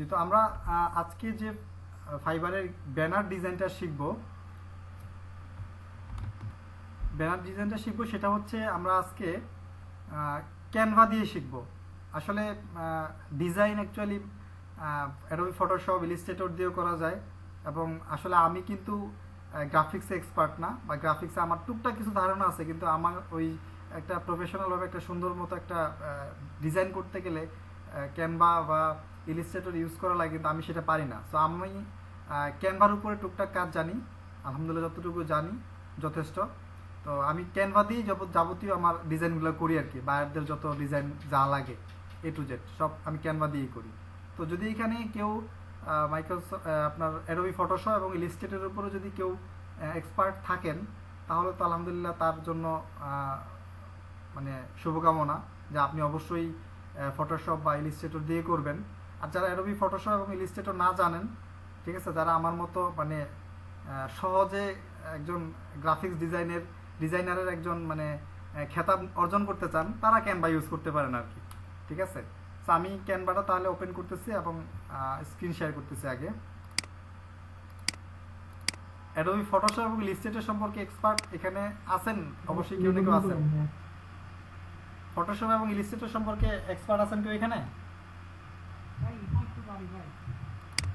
জি, তো আমরা আজকে যে ফাইবারের ব্যানার ডিজাইনটা শিখবো, সেটা হচ্ছে আমরা আজকে ক্যানভা দিয়ে শিখবো। আসলে design actually Adobe Photoshop, Illustrator দিয়েও করা যায়, এবং আসলে আমি কিন্তু গ্রাফিক্সে এক্সপার্ট না, বা গ্রাফিক্সে আমার টুকটাক কিছু ধারণা আছে, কিন্তু আমার ওই একটা প্রফেশনালভাবে একটা সুন্দর মতো একটা ডিজাইন করতে গেলে ক্যানভা বা ইলাস্ট্রেটর ইউজ করা লাগে, কিন্তু আমি সেটা পারি না। সো আমি ক্যানভার উপরে টুকটাক কাজ জানি, আলহামদুলিল্লাহ যতটুকু জানি যথেষ্ট। তো আমি ক্যানভা দিয়ে যাবতীয় আমার ডিজাইনগুলো করি আর কি, বায়ারদের যত ডিজাইন যা লাগে এ টু জেড সব আমি ক্যানভা দিয়েই করি। তো যদি এখানে কেউ আপনার অ্যাডোবি ফটোশপ এবং ইলাস্ট্রেটরের উপরে যদি কেউ এক্সপার্ট থাকেন, তাহলে তো আলহামদুলিল্লাহ তার জন্য মানে শুভকামনা, যে আপনি অবশ্যই ফটোশপ বা ইলাস্ট্রেটর দিয়ে করবেন। আর যারা অ্যাডোবি ফটোশপ এবং ইলাস্ট্রেটর না জানেন, ঠিক আছে, যারা আমার মতো মানে সহজে একজন গ্রাফিক্স ডিজাইনারের একজন মানে খেতাব অর্জন করতে চান, তারা ক্যানভা ইউজ করতে পারেন আর কি। ঠিক আছে, তো আমি ক্যানভাটা তাহলে ওপেন করতেছি এবং স্ক্রিন শেয়ার করতেছি। আগে অ্যাডোবি ফটোশপ এবং ইলাস্ট্রেটর সম্পর্কে এক্সপার্ট এখানে আছেন অবশ্যই, কেউ না কেউ আছেন। ফটোশপ এবং ইলাস্ট্রেটর সম্পর্কে এক্সপার্ট আছেন কেউ এখানে?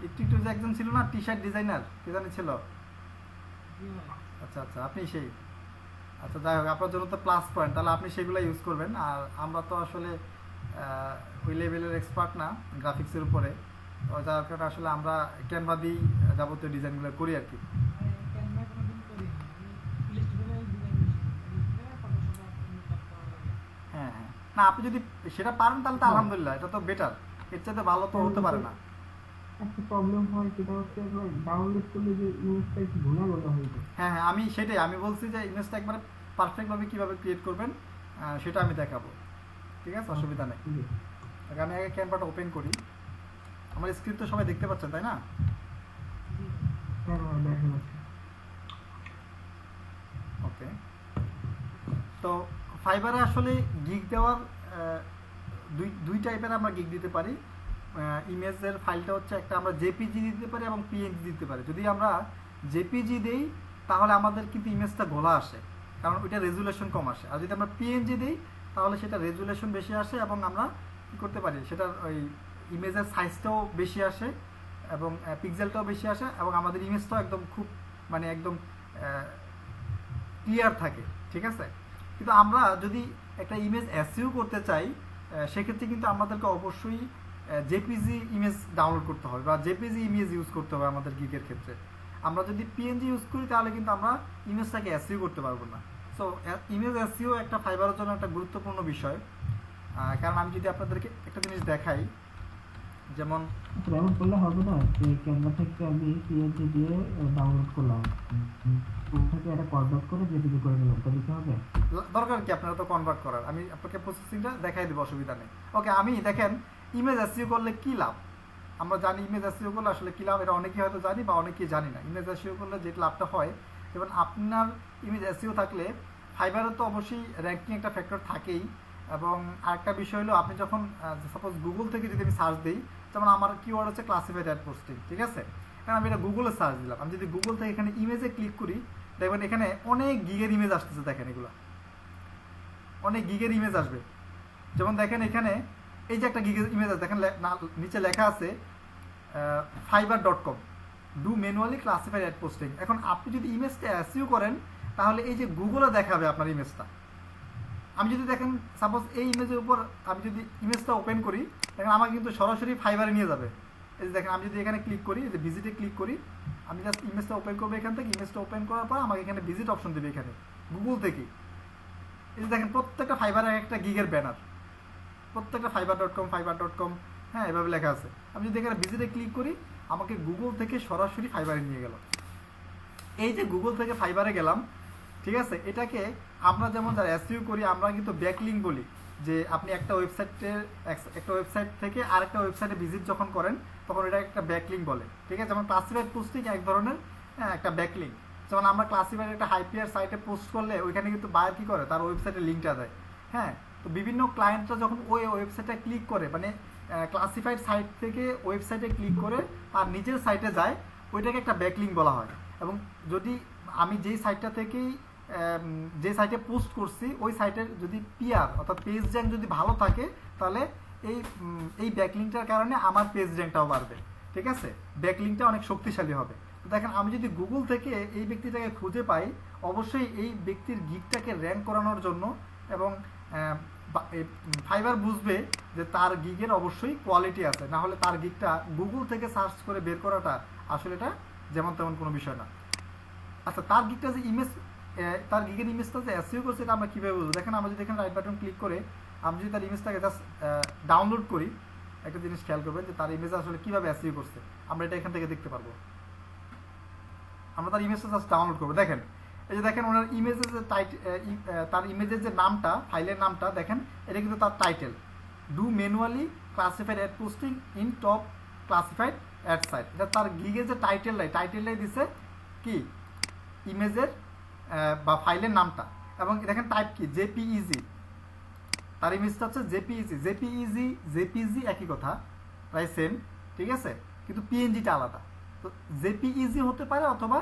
একটু যে একজন ছিল না, টি শার্ট ডিজাইনার, কে জানি ছিল। আচ্ছা আচ্ছা, আপনি সেই। আচ্ছা, যাই হোক, আপনার জন্য তো প্লাস পয়েন্ট, তাহলে আপনি সেগুলো ইউজ করবেন। আর আমরা তো আসলে ওই লেভেলের এক্সপার্ট না গ্রাফিক্সের উপরে, তো যার কারণে আসলে আমরা ক্যানভা দিয়েই যাবতীয় ডিজাইনগুলো করি আর কি। হ্যাঁ হ্যাঁ, না আপনি যদি সেটা পারেন তাহলে তো আলহামদুলিল্লাহ, এটা তো বেটার, এর চাইতে ভালো তো হতে পারে না। একটা প্রবলেম হয়, সেটা হচ্ছে ডাউনলোড করলে যে ইমেজটা একটু ঘন ঘন হয়ে যায়। হ্যাঁ হ্যাঁ, আমি সেটাই আমি বলছি যে ইমেজটা একবারে পারফেক্টভাবে কীভাবে ক্রিয়েট করবেন সেটা আমি দেখাবো। ঠিক আছে, অসুবিধা নেই। আমি আগে ক্যানভাটা ওপেন করি। আমার স্ক্রিন তো সবাই দেখতে পাচ্ছেন, তাই না? ওকে, তো ফাইবারে আসলে গিগ দেওয়ার দুই টাইপের আমরা গিগ দিতে পারি। ইমেজের ফাইলটা হচ্ছে একটা আমরা জেপিজি দিতে পারি এবং পিএনজি দিতে পারি। যদি আমরা জেপিজি দেই তাহলে আমাদের কিন্তু ইমেজটা গোলা আসে, কারণ ওইটা রেজুলেশন কম আসে। আর যদি আমরা পিএনজি দিই তাহলে সেটা রেজুলেশন বেশি আসে, এবং আমরা কী করতে পারি, সেটার ওই ইমেজের সাইজটাও বেশি আসে এবং পিক্সেলটাও বেশি আসে, এবং আমাদের ইমেজটাও একদম খুব মানে একদম ক্লিয়ার থাকে। ঠিক আছে, কিন্তু আমরা যদি একটা ইমেজ এসইও করতে চাই, সেক্ষেত্রে কিন্তু আমাদেরকে অবশ্যই জেপিজি ইমেজ ডাউনলোড করতে হবে বা জেপিজি ইমেজ ইউজ করতে হবে আমাদের গিগের ক্ষেত্রে। আমরা যদি পিএনজি ইউজ করি তাহলে কিন্তু আমরা ইমেজটাকে এসইও করতে পারবো না। সো ইমেজ এসইও একটা ফাইবারের জন্য একটা গুরুত্বপূর্ণ বিষয়। কারণ আমি যদি আপনাদেরকে একটা জিনিস দেখাই, যেমন এমন করলে হবে না যে ক্যানভা থেকে আমি পিএনজি দিয়ে ডাউনলোড করলাম, ওটাকে একটা কনভার্ট করে জেপিজি করে নিলাম, তাহলে কি হবে? দরকার কি আপনারা তো কনভার্ট করার, আমি আপনাকে প্রসেসিংটা দেখাই দেবো, অসুবিধা নেই। ওকে, আমি দেখেন ইমেজ এসইও করলে কি লাভ। আমরা জানি ইমেজ এসইও করলে আসলে কী লাভ, এটা অনেকেই হয়তো জানি বা অনেকেই জানি না। ইমেজ এসইও করলে যে লাভটা হয়, যেমন আপনার ইমেজ এসইও থাকলে ফাইবারের তো অবশ্যই র্যাঙ্কিং একটা ফ্যাক্টর থাকেই, এবং আরেকটা বিষয় হলো আপনি যখন সাপোজ গুগল থেকে যদি আমি সার্চ দিই, যেমন আমার কিওয়ার্ড হচ্ছে ক্লাসিফাইড অ্যাড পোস্টিং, ঠিক আছে, কারণ আমি এটা গুগলে সার্চ দিলাম। আমি যদি গুগল থেকে এখানে ইমেজে ক্লিক করি, দেখবেন এখানে অনেক গিগের ইমেজ আসতেছে। দেখেন এগুলো অনেক গিগের ইমেজ আসবে। যেমন দেখেন এখানে এই যে একটা গিগের ইমেজ আছে, দেখেন নিচে লেখা আছে fiverr.com do manually classified ad posting. এখন আপনি যদি ইমেজটা এসইও করেন তাহলে এই যে গুগলে দেখাবে আপনার ইমেজটা। আমি যদি দেখেন সাপোজ এই ইমেজের উপর আমি যদি ইমেজটা ওপেন করি, দেখেন আমাকে কিন্তু সরাসরি ফাইবারে নিয়ে যাবে। এই যে দেখেন, আমি যদি এখানে ক্লিক করি, যে ভিজিটে ক্লিক করি, আমি জাস্ট ইমেজটা ওপেন করবো এখান থেকে। ইমেজটা ওপেন করার পর আমাকে এখানে ভিজিট অপশন দেবে এখানে গুগল থেকে। এই যে দেখেন প্রত্যেকটা ফাইবারের একটা গিগের ব্যানার, প্রত্যেকটা fiverr.com, হ্যাঁ এভাবে লেখা আছে। আমি যদি এখানে ভিজিটে ক্লিক করি, আমাকে গুগল থেকে সরাসরি ফাইবারে নিয়ে গেল। এই যে গুগল থেকে ফাইবারে গেলাম, ঠিক আছে, এটাকে আমরা যেমন যারা এসইও করি আমরা কিন্তু ব্যাকলিঙ্ক বলি, যে আপনি একটা ওয়েবসাইট থেকে আরেকটা ওয়েবসাইটে ভিজিট যখন করেন তখন এটা একটা ব্যাকলিঙ্ক বলে। ঠিক আছে, যেমন ক্লাসিফাইড পোস্টিং এক ধরনের একটা ব্যাকলিঙ্ক। যেমন আমরা ক্লাসিফাইড একটা হাইপিআর সাইটে পোস্ট করলে ওইখানে কিন্তু বায়ার কি করে, তার ওয়েবসাইটের লিঙ্কটা দেয়। হ্যাঁ, তো বিভিন্ন ক্লায়েন্টরা যখন ওই ওয়েবসাইটে ক্লিক করে, মানে ক্লাসিফাইড সাইট থেকে ওয়েবসাইটে ক্লিক করে তার নিজের সাইটে যায়, ওইটাকে একটা ব্যাকলিঙ্ক বলা হয়। এবং যদি আমি যেই সাইটটা থেকেই যে সাইটে পোস্ট করছি ওই সাইটের যদি পিআর অর্থাৎ পেজ র্যাঙ্ক যদি ভালো থাকে, তাহলে এই ব্যাকলিঙ্কটার কারণে আমার পেজ র্যাঙ্কটাও বাড়বে। ঠিক আছে, ব্যাকলিঙ্কটা অনেক শক্তিশালী হবে। তো দেখেন, আমি যদি গুগল থেকে এই ব্যক্তিটাকে খুঁজে পাই, অবশ্যই এই ব্যক্তির গিগটাকে র্যাঙ্ক করানোর জন্য, এবং ফাইবার বুঝবে যে তার গিগের অবশ্যই কোয়ালিটি আছে, না হলে তার গিগটা গুগল থেকে সার্চ করে বের করাটা আসলে এটা যেমন তেমন কোনো বিষয় না। আচ্ছা, তার গিগটা যে ইমেজ, তার গিগের ইমেজটা যে এসইও করছে, এটা আমরা কীভাবে বুঝবো? দেখেন, আমরা যদি এখানে রাইট বাটন ক্লিক করে আমি যদি তার ইমেজটাকে জাস্ট ডাউনলোড করি, একটা জিনিস খেয়াল করবেন যে তার ইমেজ আসলে কীভাবে এসইও করছে, আমরা এটা এখান থেকে দেখতে পারবো। আমরা তার ইমেজটা জাস্ট ডাউনলোড করবো। দেখেন, এই যে দেখেন ওনার ইমেজের যে তার ইমেজের যে নামটা, ফাইলের নামটা দেখেন, এটা কিন্তু তার title, do manually classified ad posting in top classified ad site. এটা তার গিগের যে টাইটেলটাই দিছে কি ইমেজের বা ফাইলের নামটা, এবং দেখেন টাইপ কি জেপিইজি, তার ইমেজটা হচ্ছে জেপিইজি একই কথা, প্রায় সেম। ঠিক আছে, কিন্তু পিএনজিটা আলাদা। তো জেপিইজি হতে পারে অথবা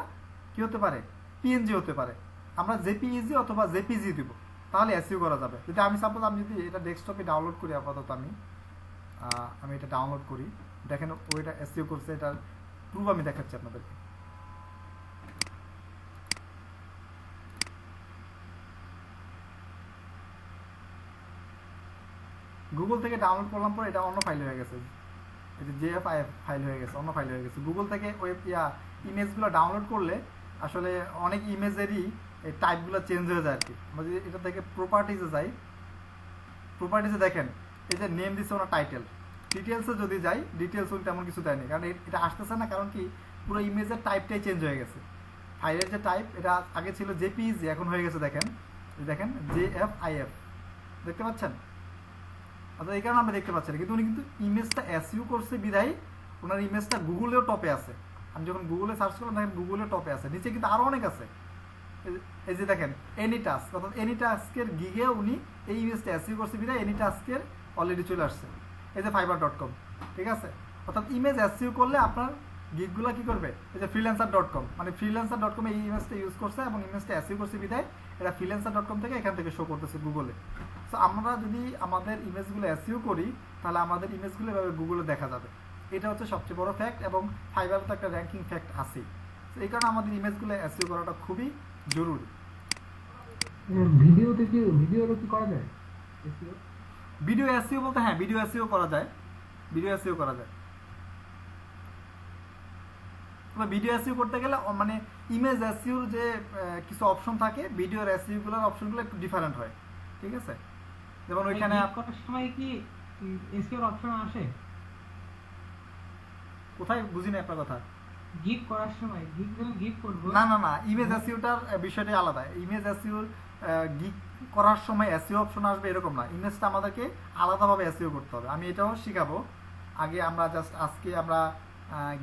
কি হতে পারে, পিএনজি হতে পারে। আমরা জেপিইজি অথবা জেপিজি দিব, তাহলে এসইও করা যাবে। যদি আমি সাপোজ আমি যদি এটা ডেস্কটপে ডাউনলোড করি, আপাতত আমি এটা ডাউনলোড করি, দেখেন ওইটা এসইও করছে, এটার প্রুফ আমি দেখাচ্ছি আপনাদেরকে। গুগল থেকে ডাউনলোড করলাম পরে এটা অন্য ফাইল হয়ে গেছে, এটা জেএফআইএফ ফাইল হয়ে গেছে, অন্য ফাইল হয়ে গেছে। গুগল থেকে ইমেজগুলো ডাউনলোড করলে আসলে অনেক ইমেজেরই এই টাইপগুলো চেঞ্জ হয়ে যায় আর কি। আমরা যদি এটা থেকে প্রপার্টিজে যাই, প্রপার্টিজে দেখেন এই যে নেম দিচ্ছে ওনার টাইটেল, ডিটেলসে যদি যাই, ডিটেলস তেমন কিছু দেয়নি, কারণ এটা আসতেছে না, কারণ কি পুরো ইমেজের টাইপটাই চেঞ্জ হয়ে গেছে। ফাইলের যে টাইপ, এটা আগে ছিল জেপিইজি, এখন হয়ে গেছে দেখেন জেএফআইএফ, দেখতে পাচ্ছেন? অর্থাৎ এই কারণে আমরা দেখতে পাচ্ছি না, কিন্তু উনি কিন্তু ইমেজটা এসইও করছে বিধায় ওনার ইমেজটা গুগলেও টপে আছে। আমি যখন গুগলে সার্চ করলাম, দেখেন গুগলেও টপে আছে, নিচে কিন্তু আরও অনেক আছে। এই যে দেখেন এনিটাস্ক, অর্থাৎ এনিটাস্কের গিগে উনি এই ইমেজটা এসইও করছে বিধায় এনিটাস্কের অলরেডি চলে আসছে। এই যে fiverr.com, ঠিক আছে? অর্থাৎ ইমেজ এসইও করলে আপনার গিগগুলো কি করবে? এই যে freelancer.com, মানে freelancer.com এই ইমেজটা ইউজ করছে এবং ইমেজটা এসইও করছে বিধায় এটা freelancer.com থেকে এখান থেকে শো করতেছে গুগলে। সো আমরা যদি আমাদের ইমেজগুলো এসইও করি, তাহলে আমাদের ইমেজগুলো এভাবে গুগলে দেখা যাবে। এটা হচ্ছে সবচেয়ে বড় ফ্যাক্ট, এবং ফাইবারে তো একটা র্যাঙ্কিং ফ্যাক্ট আছেই। তো এই কারণে আমাদের ইমেজগুলো এসইও করাটা খুবই জরুরি। ভিডিওতে কি করা যায় এসইও? ভিডিও এসইও বলতে হ্যাঁ, ভিডিও এসইও করা যায়, ভিডিও এসইও করা যায়। তবে ভিডিও এসইও করতে গেলে মানে ইমেজ এসইওর যে কিছু অপশন থাকে, ভিডিওর এসইওগুলোর অপশনগুলো একটু ডিফারেন্ট হয়। ঠিক আছে, যেমন ওইখানে করার সময় কি এসইওর অপশন আসে? কোথায় বুঝি না আপনার কথা। গিগ করার সময় গিগ করব না না না, ইমেজ এসইওটার বিষয়টাই আলাদা। ইমেজ এসইওর গিগ করার সময় এসইও অপশন আসবে এরকম না, ইমেজটা আমাদেরকে আলাদাভাবে এসইও করতে হবে। আমি এটাও শিখাবো। আগে আমরা আজকে আমরা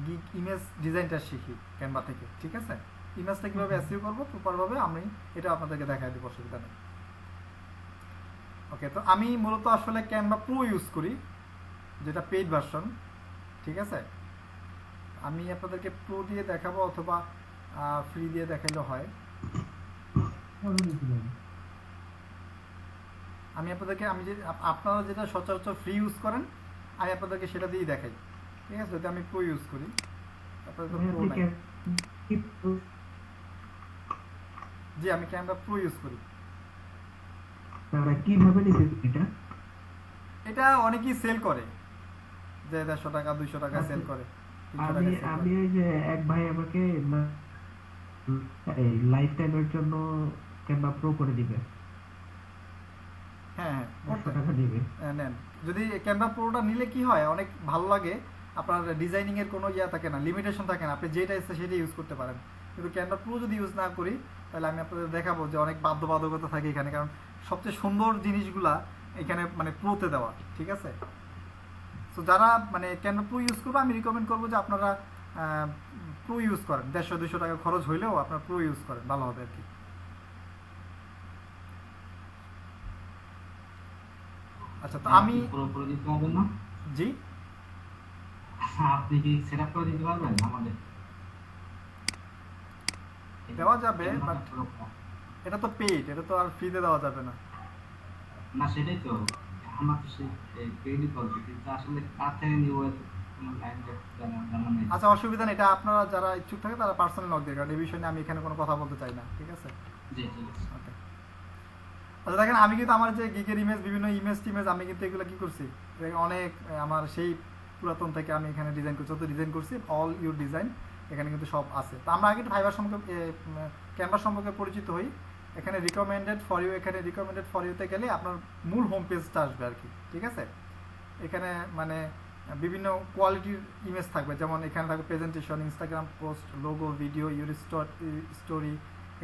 গিগ ইমেজ ডিজাইনটা শিখি ক্যানভা থেকে। ঠিক আছে, ইমেজটা কীভাবে এসইও করবো প্রপারভাবে আমি এটা আপনাদেরকে দেখাই দেবো, অসুবিধা নেই। ওকে, তো আমি মূলত আসলে ক্যানভা প্রো ইউজ করি, যেটা পেইড ভার্সন। ঠিক আছে, আমি আপনাদেরকে প্রো দিয়ে দেখাবো অথবা ফ্রি দিয়ে দেখাইলেও হয়। আমি আপনাদেরকে আপনারা যেটা সচরাচর ফ্রি ইউজ করেন, আমি আপনাদেরকে সেটা দিয়েই দেখাই। ঠিক আছে, যদি আমি প্রো ইউজ করি, জি আমি ক্যানভা প্রো ইউজ করি। এটা অনেকেই সেল করে, যে 150 টাকা 200 টাকা সেল করে। আমি এই যে এক ভাই আমাকে লাইফ টাইমের জন্য ক্যানভা প্রো করে দিবে। হ্যাঁ হ্যাঁ, নেন। যদি ক্যানভা প্রোটা নিলে কি হয়, অনেক ভালো লাগে। আপনার ডিজাইনিং এর কোনো থাকে না, লিমিটেশন থাকে না, আপনি যেটা ইচ্ছা সেটা ইউজ করতে পারেন। কিন্তু ক্যানভা প্রো যদি ইউজ না করি, তাহলে আমি আপনাদের দেখাবো যে অনেক বাধ্যবাধকতা থাকে এখানে, কারণ সবচেয়ে সুন্দর জিনিসগুলা এখানে মানে প্রোতে দেওয়া। ঠিক আছে, সো যারা মানে ক্যানভা প্রো ইউজ করবো, আমি রিকমেন্ড করবো যে আপনারা প্রো ইউজ করেন। 150-200 টাকা খরচ হইলেও আপনারা প্রো ইউজ করেন, ভালো হবে আর কি। আচ্ছা, তো আমি পুরোপুরি দিতে পারবেন না? জি আপনি কি সেটআপ করে দিতে পারবেন আমাদের? দেওয়া যাবে, ক্যামেরাটা বাট পুরো এটা তো পেইড, এটা তো আর ফ্রিতে দেওয়া যাবে না। না, সেটাই তো আমার তো সেই পেইডই বলছি, কিন্তু আসলে কার থেকে নিব কোনো লাইন জানা নেই। আচ্ছা, অসুবিধা নেই, এটা আপনারা যারা ইচ্ছুক থাকে তারা পার্সোনাল নক দিয়ে, কারণ এই বিষয়ে নিয়ে আমি এখানে কোনো কথা বলতে চাই না, ঠিক আছে? জি ঠিক আছে। ওকে। আচ্ছা দেখেন, আমি কিন্তু আমার যে গিগের ইমেজ, বিভিন্ন ইমেজ টিমেজ, আমি কিন্তু এগুলো কি করছি, অনেক আমার সেই পুরাতন থেকে আমি এখানে ডিজাইন করছি, যত ডিজাইন করছি অল ইউর ডিজাইন এখানে কিন্তু সব আছে। তো আমরা আগে একটু ফাইবার সম্পর্কে, ক্যানভাস সম্পর্কে পরিচিত হই। এখানে রিকমেন্ডেড ফর ইউ, এখানে রিকমেন্ডেড ফর ইউতে গেলে আপনার মূল হোম পেজটা আসবে আর কি, ঠিক আছে? এখানে মানে বিভিন্ন কোয়ালিটির ইমেজ থাকবে, যেমন এখানে থাকবে presentation, Instagram post, logo, video, your story,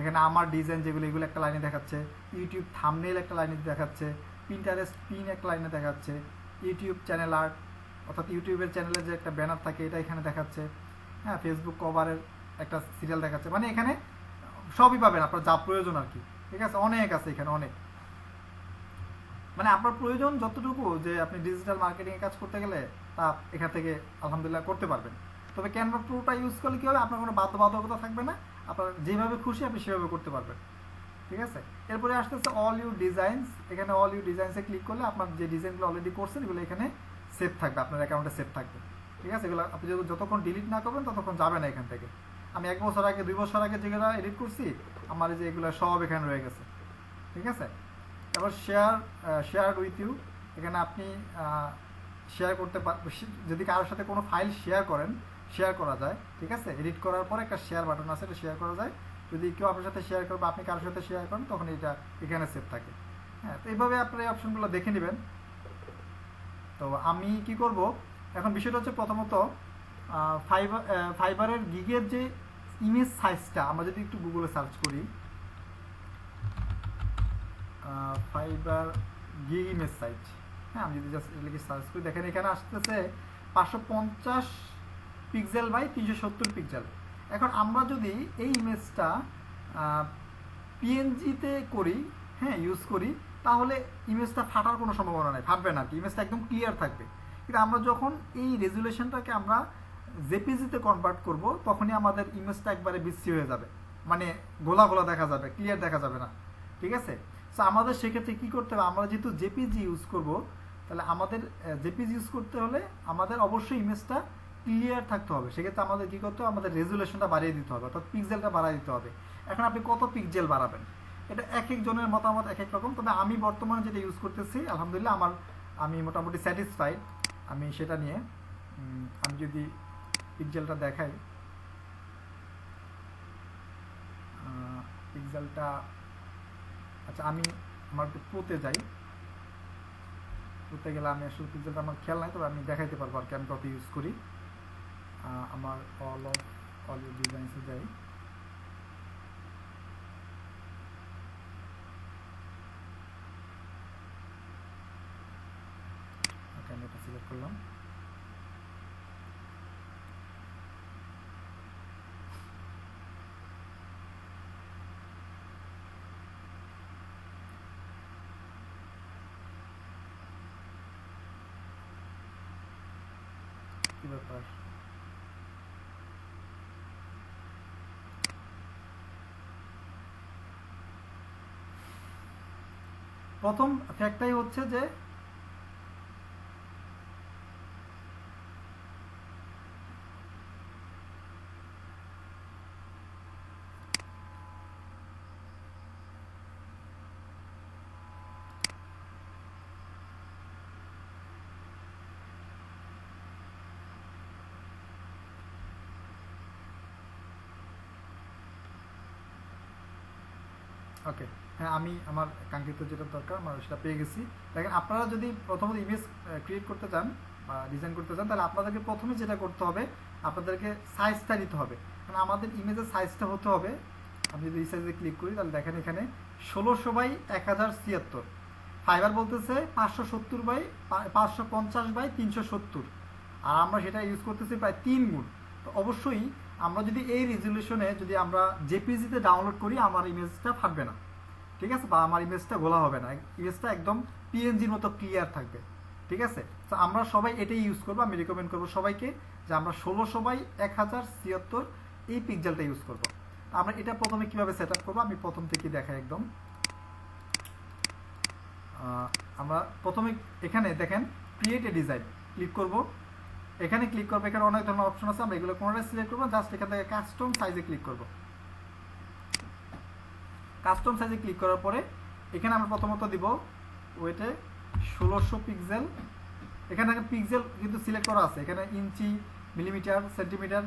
এখানে আমার ডিজাইন যেগুলো, এগুলো একটা লাইনে দেখাচ্ছে, ইউটিউব থাম্বনেইল একটা লাইনে দেখাচ্ছে, পিন্টারেস্ট পিন একটা লাইনে দেখাচ্ছে, ইউটিউব চ্যানেল আর্ট, অর্থাৎ ইউটিউবের চ্যানেলের যে একটা ব্যানার থাকে এটা এখানে দেখাচ্ছে, হ্যাঁ, ফেসবুক কভারের একটা সিরিয়াল দেখাচ্ছে, মানে এখানে সবই পাবেন আপনার যা প্রয়োজন আর কি, ঠিক আছে? অনেক আছে এখানে, অনেক, মানে আপনার প্রয়োজন যতটুকু, যে আপনি ডিজিটাল মার্কেটিংয়ে কাজ করতে গেলে তা এখান থেকে আলহামদুলিল্লাহ করতে পারবেন। তবে ক্যানভা প্রোটা ইউজ করলে কী হবে, আপনার কোনো বাধ্যবাধকতা থাকবে না, আপনার যেভাবে খুশি আপনি সেভাবে করতে পারবেন, ঠিক আছে? এরপরে আসতেছে অল ইউ ডিজাইনস। এখানে অল ইউ ডিজাইনসে ক্লিক করলে আপনার যে ডিজাইনগুলো অলরেডি করছেন এগুলো এখানে সেভ থাকবে, আপনার অ্যাকাউন্টে সেভ থাকবে, ঠিক আছে? এগুলো আপনি যতক্ষণ ডিলিট না করবেন ততক্ষণ যাবে না এখান থেকে। আমি 1 বছর আগে, 2 বছর আগে যেগুলো এডিট করছি, আমার এই যে এগুলো সব এখানে রয়ে গেছে, ঠিক আছে? এবার শেয়ার উইথ ইউ, এখানে আপনি শেয়ার করতে যদি কারোর সাথে কোনো ফাইল শেয়ার করেন, শেয়ার করা যায়, ঠিক আছে? এডিট করার পর একটা শেয়ার বাটন আছে, এটা শেয়ার করা যায়। যদি কেউ আপনার সাথে শেয়ার করে বা আপনি কারোর সাথে শেয়ার করেন, তখন এটা এখানে সেভ থাকে, হ্যাঁ। তো এইভাবে আপনার এই অপশনগুলো দেখে নেবেন। তো আমি কি করব এখন, বিষয়টা হচ্ছে প্রথমত ফাইবারের গিগের যে ইমেজ সাইজটা, আমরা যদি একটু গুগলে সার্চ করি, ফাইবার গিগ ইমেজ সাইজ, হ্যাঁ, আমি যদি জাস্ট লিখে সার্চ করি, দেখেন এখানে আসতেছে 550 পিক্সেল বাই 370 পিক্সেল। এখন আমরা যদি এই ইমেজটা পিএনজিতে করি, হ্যাঁ, ইউজ করি, তাহলে ইমেজটা ফাটার কোনো সম্ভাবনা নেই, ফাটবে না, ইমেজটা একদম ক্লিয়ার থাকবে। কিন্তু আমরা যখন এই রেজুলেশনটাকে আমরা জেপিজিতে কনভার্ট করব, তখনই আমাদের ইমেজটা একবারে বিশ্রী হয়ে যাবে, মানে গোলা গোলা দেখা যাবে, ক্লিয়ার দেখা যাবে না, ঠিক আছে? সো আমাদের সেক্ষেত্রে কী করতে হবে, আমরা যেহেতু জেপিজি ইউজ করব, তাহলে আমাদের জেপিজি ইউজ করতে হলে আমাদের অবশ্যই ইমেজটা ক্লিয়ার থাকতে হবে। সেক্ষেত্রে আমাদের কী করতে হবে, আমাদের রেজুলেশনটা বাড়িয়ে দিতে হবে, অর্থাৎ পিক্সেলটা বাড়িয়ে দিতে হবে। এখন আপনি কত পিক্সেল বাড়াবেন, এটা এক একজনের মতামত এক এক রকম। তবে আমি বর্তমানে যেটা ইউজ করতেছি, আলহামদুলিল্লাহ আমি মোটামুটি স্যাটিসফাইড আমি সেটা নিয়ে। আমি যদি পিক্সেলটা দেখাই, পিক্সেলটা, আচ্ছা আমি আমার একটু প্রোতে যাই, প্রোতে গেলে আমি আসলে পিক্সেলটা আমার খেয়াল নাই, তবে আমি দেখাইতে পারবো আর কি আমি কত ইউজ করি। আমার অল ইউ ডিজাইনসে যাই, আমি এটা সিলেক্ট করলাম। কি ব্যাপার, প্রথম ফ্যাক্টটাই হচ্ছে যে ওকে, হ্যাঁ, আমি আমার কাঙ্ক্ষিত যেটা দরকার আমার সেটা পেয়ে গেছি। দেখেন, আপনারা যদি প্রথমত ইমেজ ক্রিয়েট করতে চান বা ডিজাইন করতে চান, তাহলে আপনাদেরকে প্রথমে যেটা করতে হবে, আপনাদেরকে সাইজটা দিতে হবে। কারণ আমাদের ইমেজের সাইজটা হতে হবে, আমি যদি এই সাইজে ক্লিক করি, তাহলে দেখেন এখানে 1600 বাই 1076, ফাইবার বলতেছে 570 বাই 550 বাই 370, আর আমরা সেটা ইউজ করতেছি প্রায় 3 গুণ। তো অবশ্যই আমরা যদি এই রেজুলেশনে যদি আমরা জেপিজিতে ডাউনলোড করি, আমার ইমেজটা ফাটবে না, ঠিক আছে? বা আমার ইমেজটা গোলা হবে না, ইমেজটা একদম পিএনজির মতো ক্লিয়ার থাকবে, ঠিক আছে। তো আমরা সবাই এটাই ইউজ করবো। আমি রিকমেন্ড করবো সবাইকে যে আমরা 16x1076 এই পিক্সেলটা ইউজ করবো। আমরা এটা প্রথমে কিভাবে সেট আপ করবো আমি প্রথম থেকে দেখাই একদম। আমরা প্রথমে এখানে দেখেন ক্রিয়েট এ ডিজাইন ক্লিক করব, এখানে ক্লিক করবো, এখানে অনেক ধরনের অপশন আছে, আমরা এগুলো কোনোটা সিলেক্ট করবো, জাস্ট এখান থেকে কাস্টম সাইজে ক্লিক করব। কাস্টম সাইজে ক্লিক করার পরে এখানে আমরা প্রথমত দিব ওইটা 1600 পিক্সেল। এখানে পিক্সেল কিন্তু সিলেক্ট করা আছে, এখানে ইঞ্চি, মিলিমিটার, সেন্টিমিটার,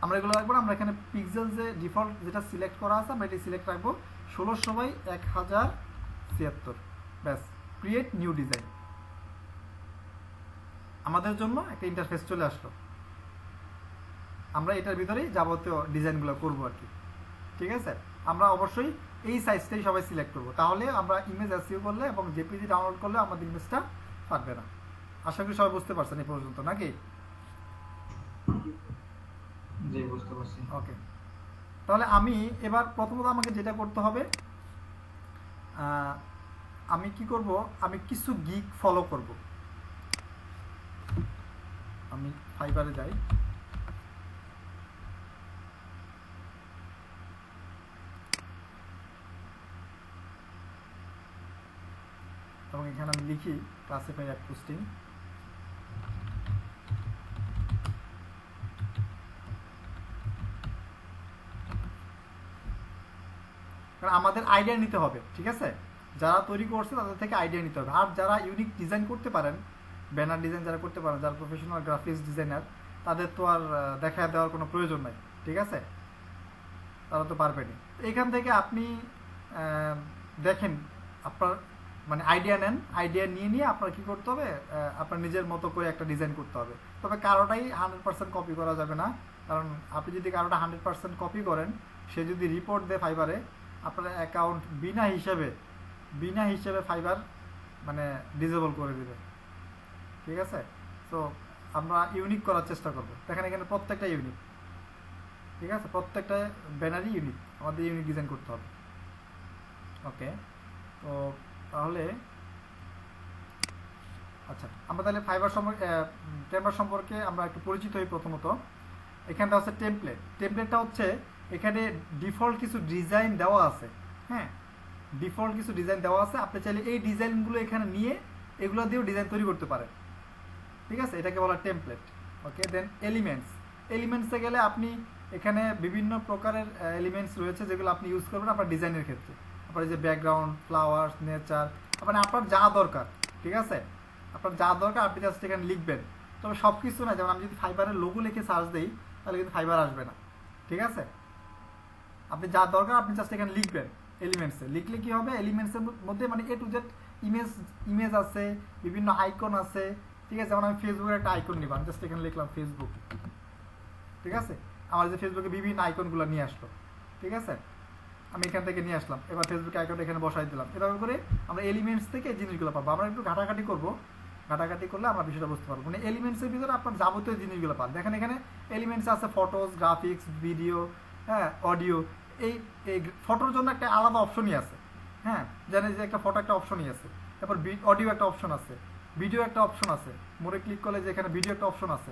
আমরা এগুলো রাখবো না। আমরা এখানে পিক্সেল যে ডিফল্ট যেটা সিলেক্ট করা আছে আমরা এটি সিলেক্ট রাখবো 16x1076। ব্যাস, ক্রিয়েট নিউ ডিজাইন, আমাদের জন্য একটা ইন্টারফেস চলে আসলো। আমরা এটার ভিতরেই যাবতীয় ডিজাইনগুলো করবো আর কি, ঠিক আছে। আমরা অবশ্যই এই সাইজটাই সবাই সিলেক্ট করবো, তাহলে আমরা ইমেজ এসইও করলে এবং জেপিজি ডাউনলোড করলে আমাদের ইমেজটা থাকবে না। আশা করি সবাই বুঝতে পারছেন এই পর্যন্ত, নাকি? জি, বুঝতে পারছি। ওকে, তাহলে আমি এবার প্রথমত আমাকে যেটা করতে হবে, আমি কি করব, আমি কিছু গিগ ফলো করব। আমি ফাইবারে যাই, এবং এখানে আমি লিখি ক্লাসিফাই অ্যাড পোস্টিং। কারণ আমাদের আইডিয়া নিতে হবে, ঠিক আছে। যারা তৈরি করছে তাদের থেকে আইডিয়া নিতে হবে। আর যারা ইউনিক ডিজাইন করতে পারেন, ব্যানার ডিজাইন যারা করতে পারেন, যারা প্রফেশনাল গ্রাফিক্স ডিজাইনার, তাদের তো আর দেখা দেওয়ার কোনো প্রয়োজন নাই, ঠিক আছে, তারা তো পারবেনি। এখান থেকে আপনি দেখেন, আপনার মানে আইডিয়া নেন, আইডিয়া নিয়ে আপনার কি করতে হবে, আপনার নিজের মতো করে একটা ডিজাইন করতে হবে। তবে কারোটাই 100% কপি করা যাবে না, কারণ আপনি যদি কারোটা 100% কপি করেন, সে যদি রিপোর্ট দেয় ফাইবারে, আপনার অ্যাকাউন্ট বিনা হিসেবে ফাইবার মানে ডিসেবল করে দেবে, ঠিক আছে। তো আমরা ইউনিক করার চেষ্টা করবো। দেখেন এখানে প্রত্যেকটা ইউনিক, ঠিক আছে, প্রত্যেকটা ব্যানারই ইউনিক, আমাদের ইউনিক ডিজাইন করতে হবে। ওকে, তো তাহলে আচ্ছা, আমরা তাহলে ফাইবার সম্পর্কে, টেম্বার সম্পর্কে আমরা একটু পরিচিত হই। প্রথমত এখানটা হচ্ছে টেমপ্লেটটা হচ্ছে এখানে ডিফল্ট কিছু ডিজাইন দেওয়া আছে, হ্যাঁ, ডিফল্ট কিছু ডিজাইন দেওয়া আছে। আপনি চাইলে এই ডিজাইনগুলো এখানে নিয়ে এগুলো দিয়েও ডিজাইন তৈরি করতে পারেন, ঠিক আছে, এটাকে বলা টেমপ্লেট। ওকে, দেন এলিমেন্টসে গেলে আপনি এখানে বিভিন্ন প্রকারের এলিমেন্টস রয়েছে যেগুলো আপনি ইউজ করবেন আপনার ডিজাইনের ক্ষেত্রে। আপনার যে ব্যাকগ্রাউন্ড, ফ্লাওয়ার্স, নেচার, মানে আপনার যা দরকার, ঠিক আছে, আপনার যা দরকার আপনি জাস্ট এখানে লিখবেন। তবে সব কিছু না, যেমন আমি যদি ফাইবারের লোগো লিখে সার্চ দিই তাহলে কিন্তু ফাইবার আসবে না, ঠিক আছে। আপনি যা দরকার আপনি জাস্ট এখানে লিখবেন এলিমেন্টসে। লিখলে কি হবে, এলিমেন্টসের মধ্যে মানে এ টু জেড ইমেজ আছে, বিভিন্ন আইকন আছে, ঠিক আছে। যেমন আমি ফেসবুকের একটা আইকন নিব, আমি জাস্ট এখানে লিখলাম ফেসবুক, ঠিক আছে। আমার যে ফেসবুকে বিভিন্ন আইকনগুলো নিয়ে আসলো, ঠিক আছে, আমি এখান থেকে নিয়ে আসলাম। এবার ফেসবুকে আইকনটা এখানে বসাই দিলাম। এভাবে করে আমরা এলিমেন্টস থেকে এই জিনিসগুলো পাবো। আমরা একটু ঘাটাঘাটি করবো, ঘাটাঘাটি করলে আমরা বিষয়টা বুঝতে পারবো। মানে এলিমেন্টসের ভিতরে আপনার যাবতীয় জিনিসগুলো পান। দেখেন এখানে এলিমেন্টস আছে ফটোস, গ্রাফিক্স, ভিডিও, হ্যাঁ, অডিও। এই ফটোর জন্য একটা আলাদা অপশনই আছে, হ্যাঁ, জানেন যে একটা ফটো একটা অপশনই আছে। তারপর অডিও একটা অপশন আছে, ভিডিও একটা অপশন আছে, মোড়ে ক্লিক করলে যে এখানে ভিডিও একটা অপশন আছে।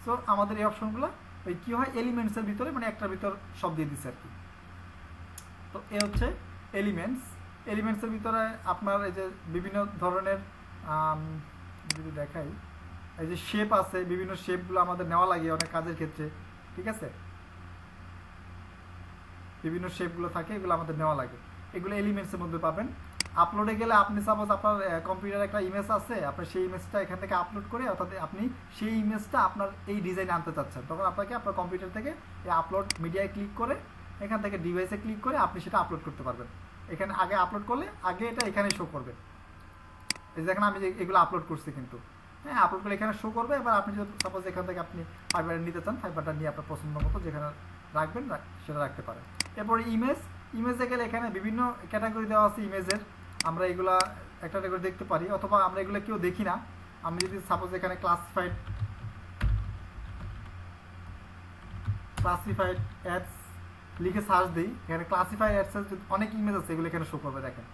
সো আমাদের এই অপশনগুলো ওই কী হয় এলিমেন্টসের ভিতরে মানে একটার ভিতর সব দিয়ে দিচ্ছে আর কি। তো এ হচ্ছে এলিমেন্টসের ভিতরে আপনার এই যে বিভিন্ন ধরনের যদি দেখাই, এই যে শেপ আছে, বিভিন্ন শেপগুলো আমাদের নেওয়া লাগে অনেক কাজের ক্ষেত্রে, ঠিক আছে। বিভিন্ন শেপগুলো থাকে, এগুলো আমাদের নেওয়া লাগে, এগুলো এলিমেন্টসের মধ্যে পাবেন। আপলোডে গেলে আপনি সাপোজ আপনার কম্পিউটারে একটা ইমেজ আছে, আপনি সেই ইমেজটা এখান থেকে আপলোড করে, অর্থাৎ আপনি সেই ইমেজটা আপনার এই ডিজাইনে আনতে চাচ্ছেন, তখন আপনাকে আপনার কম্পিউটার থেকে এই আপলোড মিডিয়ায় ক্লিক করে এখান থেকে ডিভাইসে ক্লিক করে আপনি সেটা আপলোড করতে পারবেন। এখানে আগে আপলোড করলে আগে এটা এখানে শো করবে। এই যে দেখেন আমি যে এগুলো আপলোড করছি কিন্তু, হ্যাঁ, আপলোড করলে এখানে শো করবে। এবার আপনি যদি সাপোজ এখান থেকে আপনি ফাইবার নিতে চান, ফাইবারটা নিয়ে আপনার পছন্দ মতো যেখানে রাখবেন সেটা রাখতে পারেন। এরপরে ইমেজে গেলে এখানে বিভিন্ন ক্যাটাগরি দেওয়া আছে ইমেজের, আমরা এগুলা একটা করে দেখতে পারি, অথবা আমরা এগুলো কেউ দেখি না। আমি যদি সাপোজ এখানে ক্লাসিফাইড অ্যাডস লিখে সার্চ দিই, এখানে ক্লাসিফাইড অ্যাডসের অনেক ইমেজ আছে, এগুলো এখানে শো করবে, দেখেন,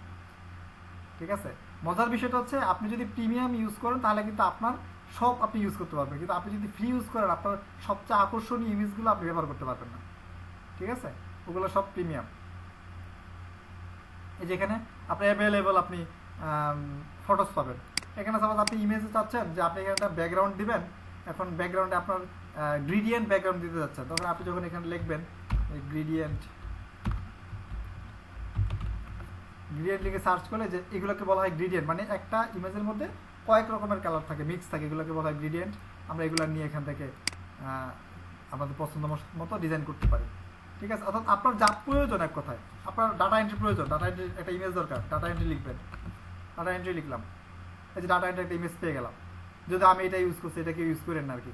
ঠিক আছে। মজার বিষয়টা হচ্ছে আপনি যদি প্রিমিয়াম ইউজ করেন তাহলে কিন্তু আপনার সব আপনি ইউজ করতে পারবেন, কিন্তু আপনি যদি ফ্রি ইউজ করেন আপনার সবচেয়ে আকর্ষণীয় ইমেজগুলো আপনি ব্যবহার করতে পারবেন না। ঠিক আছে, ওগুলো সব প্রিমিয়াম। এই যেখানে আপনি অ্যাভেলেবল আপনি ফটোস পাবেন। এখানে সাপোজ আপনি ইমেজে চাচ্ছেন যে আপনি এখানে একটা ব্যাকগ্রাউন্ড দিবেন, এখন ব্যাকগ্রাউন্ডে আপনার গ্রেডিয়েন্ট ব্যাকগ্রাউন্ড দিতে যাচ্ছেন, তখন আপনি যখন এখানে লিখবেন গ্রেডিয়েন্ট লিখে সার্চ করলে যে এগুলোকে বলা হয় গ্রেডিয়েন্ট, মানে একটা ইমেজের মধ্যে কয়েক রকমের কালার থাকে, মিক্স থাকে, এগুলোকে বলা হয় গ্রেডিয়েন্ট। আমরা এগুলো নিয়ে এখান থেকে আমাদের পছন্দ মতো ডিজাইন করতে পারি। ঠিক আছে, অর্থাৎ আপনার যা প্রয়োজন, এক কথায় আপনার ডাটা এন্ট্রি প্রয়োজন, ডাটা এন্ট্রি একটা ইমেজ দরকার, ডাটা এন্ট্রি লিখবেন, ডাটা এন্ট্রি লিখলাম, এই যে ডাটা এন্ট্রি একটা ইমেজ পেয়ে গেলাম। যদি আমি এটা ইউজ করছি, এটাকে ইউজ করেন না আর কি,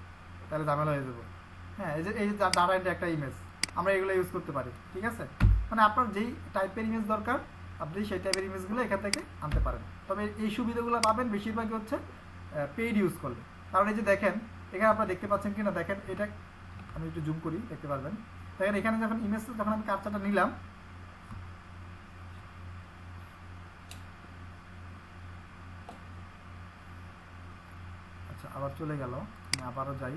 তাহলে ঝামেলা হয়ে যাবো। হ্যাঁ, এই যে ডাটা এন্ট্রি একটা ইমেজ আমরা এগুলো ইউজ করতে পারি। ঠিক আছে, মানে আপনার যেই টাইপের ইমেজ দরকার আপনি সেই টাইপের ইমেজগুলো এখান থেকে আনতে পারেন। তবে এই সুবিধাগুলো পাবেন বেশিরভাগই হচ্ছে পেইড ইউজ করলে। কারণ এই যে দেখেন এখানে আপনারা দেখতে পাচ্ছেন কিনা, দেখেন এটা আমি একটু জুম করি, দেখতে পারবেন। দেখেন এখানে যখন ইমেজটা যখন আমি ক্যাপচারটা নিলাম, আচ্ছা আবার চলে গেল, আমি আবারও যাই।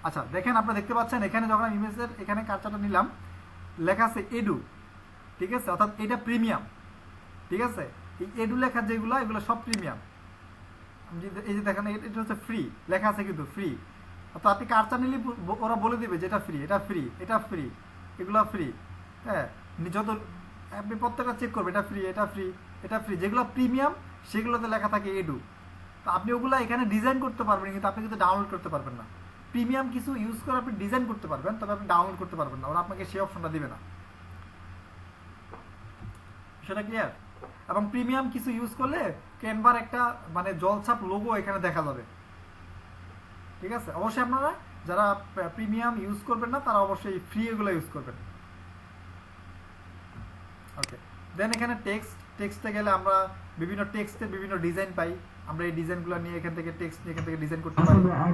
আচ্ছা দেখেন আপনারা দেখতে পাচ্ছেন এখানে যখন আমি ইমেজের এখানে ক্যাপচারটা নিলাম, লেখা আছে এডু। ঠিক আছে, অর্থাৎ এটা প্রিমিয়াম। ঠিক আছে, এই এডু লেখা যেগুলো এগুলো সব প্রিমিয়াম। এই যে দেখেন এটা হচ্ছে ফ্রি লেখা আছে, কিন্তু ফ্রি। অর্থাৎ আপনি কার্চার নিলে ওরা বলে দিবে যে এটা ফ্রি, এটা ফ্রি, এটা ফ্রি, এগুলো ফ্রি। হ্যাঁ, যত আপনি প্রত্যেকটা চেক করবেন এটা ফ্রি, এটা ফ্রি, এটা ফ্রি। যেগুলো প্রিমিয়াম সেগুলোতে লেখা থাকে এডু। তো আপনি ওগুলো এখানে ডিজাইন করতে পারবেন, কিন্তু আপনি কিন্তু ডাউনলোড করতে পারবেন না। প্রিমিয়াম কিছু ইউজ করে আপনি ডিজাইন করতে পারবেন, তবে আপনি ডাউনলোড করতে পারবেন না, ওরা আপনাকে সেই অপশনটা দিবে না। সেটা ক্লিয়ার? এবং প্রিমিয়াম কিছু ইউজ করলে ক্যানভার একটা মানে জলছাপ লোগো এখানে দেখা যাবে। ঠিক আছে, অবশ্যই আপনারা যারা প্রিমিয়াম ইউজ করবেন না তারা অবশ্যই ফ্রি এগুলো ইউজ করবেন। ওকে, দেন এখানে টেক্সটে গেলে আমরা বিভিন্ন টেক্সটের বিভিন্ন ডিজাইন পাই। আমরা এই ডিজাইনগুলো নিয়ে এখান থেকে টেক্সট নিয়ে এখান থেকে ডিজাইন করতে পারি। আর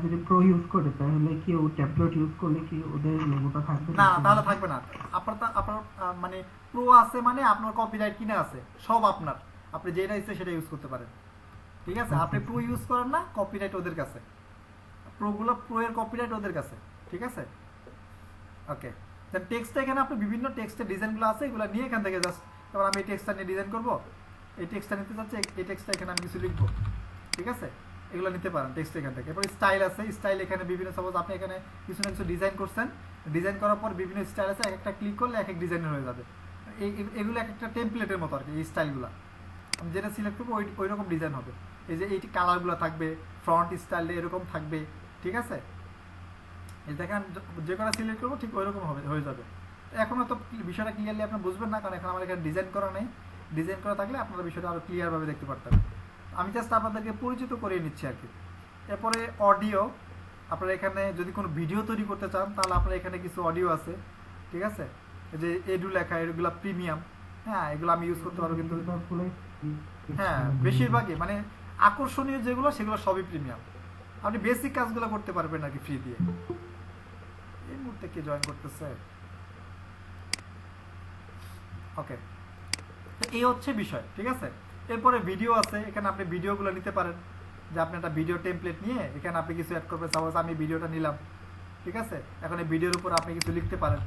যদি প্রো ইউজ করে তাহলে কি ও ট্যাবলেট ইউজ করলে কি ওদের লোগোটা থাকবে না? তাহলে থাকবে না। আপনার মানে প্রো আছে মানে আপনার কপিরাইট কিনে আছে, সব আপনার, আপনি যেটা ইচ্ছে সেটা ইউজ করতে পারেন। ঠিক আছে, আপনি প্রো ইউজ করেন না, কপিরাইট ওদের কাছে, প্রো এর কপিরাইট ওদের কাছে। ঠিক আছে, ওকে। দেন টেক্সটটা এখানে আপনি বিভিন্ন টেক্সটের ডিজাইনগুলো আছে, এগুলো নিয়ে এখান থেকে জাস্ট, এবার আমি এই টেক্সটটা নিয়ে ডিজাইন করব, এই টেক্সটটা নিতে চাচ্ছি, এই টেক্সটটা এখানে আমি কিছু লিখবো। ঠিক আছে, এগুলো নিতে পারেন টেক্সট এখান থেকে। এরপর স্টাইল আছে, স্টাইল এখানে বিভিন্ন, সাপোজ আপনি এখানে কিছু না কিছু ডিজাইন করছেন, ডিজাইন করার পর বিভিন্ন স্টাইল আছে, এক একটা ক্লিক করলে এক এক ডিজাইনের হয়ে যাবে। এগুলো এক একটা টেমপ্লেটের মতো আর কি। এই স্টাইলগুলো আমি যেটা সিলেক্ট করবো ওই রকম ডিজাইন হবে। এই যে এই কালারগুলো থাকবে, ফ্রন্ট স্টাইলে এরকম থাকবে। ঠিক আছে, এই দেখেন যে কটা সিলেক্ট করবো ঠিক ওই রকম হয়ে যাবে। এখনও তো বিষয়টা ক্লিয়ারলি আপনি বুঝবেন না, কারণ এখন আমার এখানে ডিজাইন করা নেই। ডিজাইন করা থাকলে আপনারা বিষয়টা আরও ক্লিয়ারভাবে দেখতে পারতেন। আমি জাস্ট আপনাদেরকে পরিচিত করিয়ে নিচ্ছি আর কি। এরপরে অডিও, আপনারা এখানে যদি কোনো ভিডিও তৈরি করতে চান তাহলে আপনার এখানে কিছু অডিও আছে। ঠিক আছে, এই যে এডু লেখা, এগুলো প্রিমিয়াম। হ্যাঁ, এগুলো আমি ইউজ করতে পারবো, কিন্তু হ্যাঁ বেশিরভাগই মানে আকর্ষণীয় যেগুলো সেগুলো সবই প্রিমিয়াম। আপনি বেসিক কাজগুলো করতে পারবেন নাকি ফ্রি দিয়ে। এই মুহূর্তে কে জয়েন করতেছে? ওকে, এই হচ্ছে বিষয়। ঠিক আছে, এরপরে ভিডিও আছে, এখানে আপনি ভিডিওগুলো নিতে পারেন, যে আপনি একটা ভিডিও টেমপ্লেট নিয়ে এখানে আপনি কিছু অ্যাড করবেন। সাপোজ আমি ভিডিওটা নিলাম, ঠিক আছে, এখন এই ভিডিওর উপর আপনি কিছু লিখতে পারেন।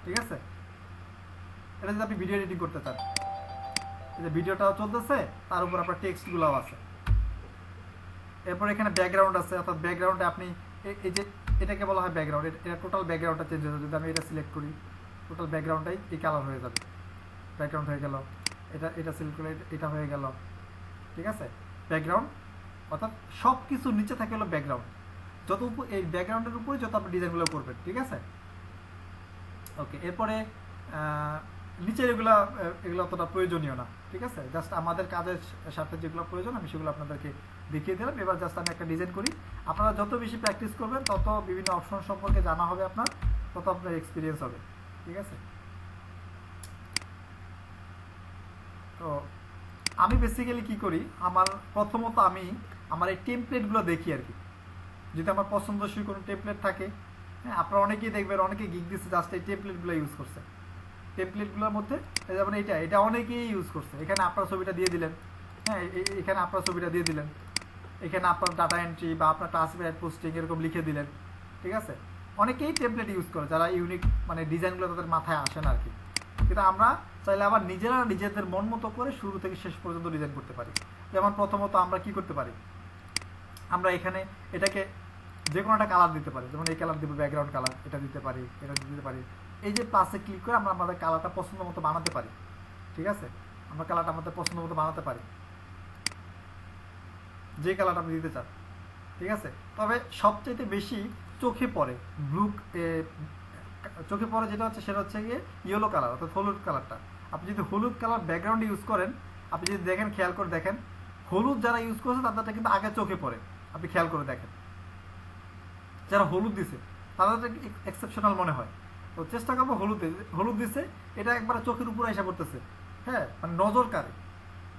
ঠিক আছে, এটা যদি আপনি ভিডিও এডিটিং করতে চান, এই যে ভিডিওটাও চলতেছে, তার উপর আপনার টেক্সটগুলোও আছে। এরপর এখানে ব্যাকগ্রাউন্ড আছে, অর্থাৎ ব্যাকগ্রাউন্ডে আপনি এই যে এটাকে বলা হয় ব্যাকগ্রাউন্ড, এটা টোটাল ব্যাকগ্রাউন্ডটা চেঞ্জ হয়ে যাবে। যদি আমি এটা সিলেক্ট করি, টোটাল ব্যাকগ্রাউন্ডটাই এই কালার হয়ে যাবে, ব্যাকগ্রাউন্ড হয়ে গেল। এটা সিলেক্ট করে এটা হয়ে গেল। ঠিক আছে, ব্যাকগ্রাউন্ড, অর্থাৎ সব কিছু নিচে থাকে হলো ব্যাকগ্রাউন্ড। যত এই ব্যাকগ্রাউন্ডের উপরে যত আপনি ডিজাইনগুলো করবেন। ঠিক আছে, ওকে। এরপরে নিচের এগুলো অতটা প্রয়োজনীয় না। ঠিক আছে, জাস্ট আমাদের কাজের সাথে যেগুলো প্রয়োজন আমি সেগুলো আপনাদেরকে দেখিয়ে দিলাম। এবার জাস্ট আমি একটা ডিজাইন করি। আপনারা যত বেশি প্র্যাকটিস করবেন তত বিভিন্ন অপশন সম্পর্কে জানা হবে আপনার, তত আপনার এক্সপিরিয়েন্স হবে। ঠিক আছে, তো আমি বেসিক্যালি কি করি, প্রথমত আমি আমার এই টেমপ্লেটগুলো দেখি আর কি। যদি আমার পছন্দসই কোনো টেমপ্লেট থাকে, হ্যাঁ, আপনারা অনেকেই দেখবেন অনেকে গিগ দিচ্ছে জাস্ট এই টেমপ্লেটগুলো ইউজ করছে। টেমপ্লেটগুলোর মধ্যে যেমন এটা অনেকেই ইউজ করছে। এখানে আপনার ছবিটা দিয়ে দিলেন, হ্যাঁ, এখানে আপনার ছবিটা দিয়ে দিলেন, এখানে আপনার ডাটা এন্ট্রি বা আপনার ক্লাসিফাইড পোস্টিং এরকম লিখে দিলেন, ঠিক আছে। অনেকেই টেমপ্লেট ইউজ করে যারা ইউনিক মানে ডিজাইনগুলো তাদের মাথায় আসে না আর কি। কিন্তু আমরা চাইলে আবার নিজেরা নিজেদের মন মতো করে শুরু থেকে শেষ পর্যন্ত ডিজাইন করতে পারি। যেমন প্রথমত আমরা কি করতে পারি, আমরা এখানে এটাকে যে কোনো একটা কালার দিতে পারি, যেমন এই কালার দিব, ব্যাকগ্রাউন্ড কালার, এটা দিতে পারি, এটা দিতে পারি। এই যে প্লাসে ক্লিক করে আমরা আমাদের কালারটা পছন্দ মতো বানাতে পারি, ঠিক আছে। আমরা কালারটা আমাদের পছন্দ মতো বানাতে পারি, যে কালারটা আপনি দিতে চান, ঠিক আছে। তবে সবচেয়ে বেশি চোখে পড়ে চোখে পড়ে যেটা হচ্ছে সেটা হচ্ছে গিয়ে ইয়েলো কালার অর্থাৎ হলুদ কালারটা। আপনি যদি হলুদ কালার ব্যাকগ্রাউন্ড ইউজ করেন, আপনি যদি দেখেন, খেয়াল করে দেখেন, হলুদ যারা ইউজ করছে তাদেরটা কিন্তু আগে চোখে পড়ে। আপনি খেয়াল করে দেখেন, যারা হলুদ দিছে তাদের এক্সেপশনাল মনে হয়। তো চেষ্টা করবো হলুদ দিছে এটা একবারে চোখের উপরে এসে পড়তেছে, হ্যাঁ, মানে নজর কাড়ে,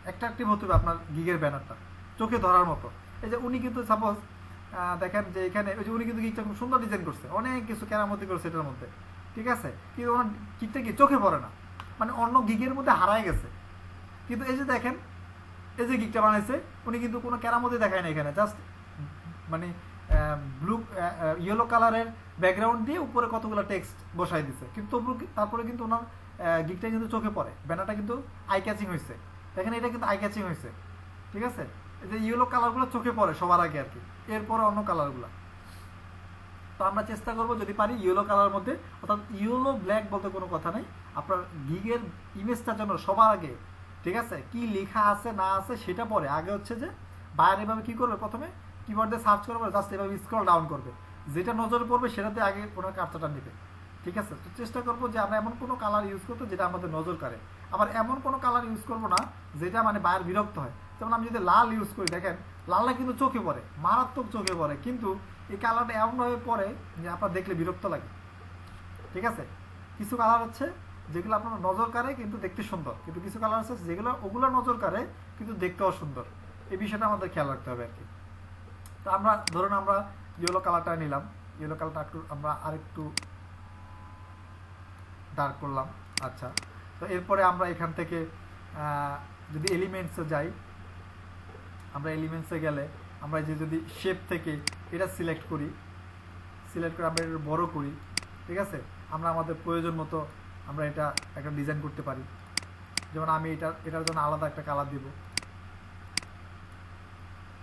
অ্যাট্রাকটিভ হতে হবে আপনার গিগের ব্যানারটা, চোখে ধরার মতো। এই যে উনি কিন্তু সাপোজ দেখেন যে এখানে ওই যে উনি কিন্তু গিকটা খুব সুন্দর ডিজাইন করছে, অনেক কিছু কেরামতি করছে এটার মধ্যে, ঠিক আছে। কিন্তু ওনার গিকটা কি চোখে পড়ে না, মানে অন্য গিগের মধ্যে হারায় গেছে। কিন্তু এই যে দেখেন, এই যে গিকটা বানাইছে উনি কিন্তু কোনো কেরামতি দেখায় না, এখানে জাস্ট মানে ব্লু ইয়েলো কালারের ব্যাকগ্রাউন্ড দিয়ে উপরে কতগুলো টেক্সট বসাই দিছে, কিন্তু তারপরে কিন্তু ওনার গিকটা কিন্তু চোখে পড়ে, ব্যানারটা কিন্তু আই ক্যাচিং হয়েছে। দেখেন এটা কিন্তু আই ক্যাচিং হয়েছে, ঠিক আছে। এই যে ইয়েলো কালারগুলো চোখে পড়ে সবার আগে আর কি, এরপরে অন্য কালারগুলো। তো আমরা চেষ্টা করবো যদি পারি ইয়েলো কালারের মধ্যে, অর্থাৎ ইয়েলো ব্ল্যাক বলতে কোনো কথা নেই, আপনার গিগের ইমেজটার জন্য সবার আগে, ঠিক আছে, কি লেখা আছে না আছে সেটা পরে, আগে হচ্ছে যে বাইরে এভাবে কি করবে, প্রথমে কিবোর্ড দিয়ে সার্চ করবে, জাস্ট এভাবে স্ক্রল ডাউন করবে, যেটা নজরে পড়বে সেটাতে আগে ওনার কার্সারটা নেবে, ঠিক আছে। তো চেষ্টা করবো যে আমরা এমন কোনো কালার ইউজ করতে যেটা আমাদের নজর কাড়ে, আবার এমন কোনো কালার ইউজ করবো না যেটা মানে বাইরে বিরক্ত হয়। যেমন আমি যদি লাল ইউজ করি, দেখেন লালটা কিন্তু চোখে পড়ে, মারাত্মক চোখে পড়ে, কিন্তু এই কালারটা এমনভাবে পড়ে যে আপনার দেখলে বিরক্ত লাগে, ঠিক আছে। কিছু কালার হচ্ছে যেগুলো আপনার নজর কাড়ে কিন্তু দেখতে সুন্দর, কিন্তু কিছু কালার আছে যেগুলো ওগুলো নজর কাড়ে কিন্তু দেখতেও সুন্দর। এই বিষয়টা আমাদের খেয়াল রাখতে হবে আর কি। তো আমরা ধরুন আমরা ইয়েলো কালারটা নিলাম, ইয়েলো কালারটা একটু আমরা আরেকটু ডার্ক করলাম। আচ্ছা, তো এরপরে আমরা এখান থেকে যদি এলিমেন্টসে যাই, আমরা এলিমেন্টসে গেলে আমরা যে যদি শেপ থেকে এটা সিলেক্ট করে আমরা এটা বড় করি, ঠিক আছে। আমরা আমাদের প্রয়োজন মতো আমরা এটা একটা ডিজাইন করতে পারি। যেমন আমি এটার জন্য আলাদা একটা কালার দিব।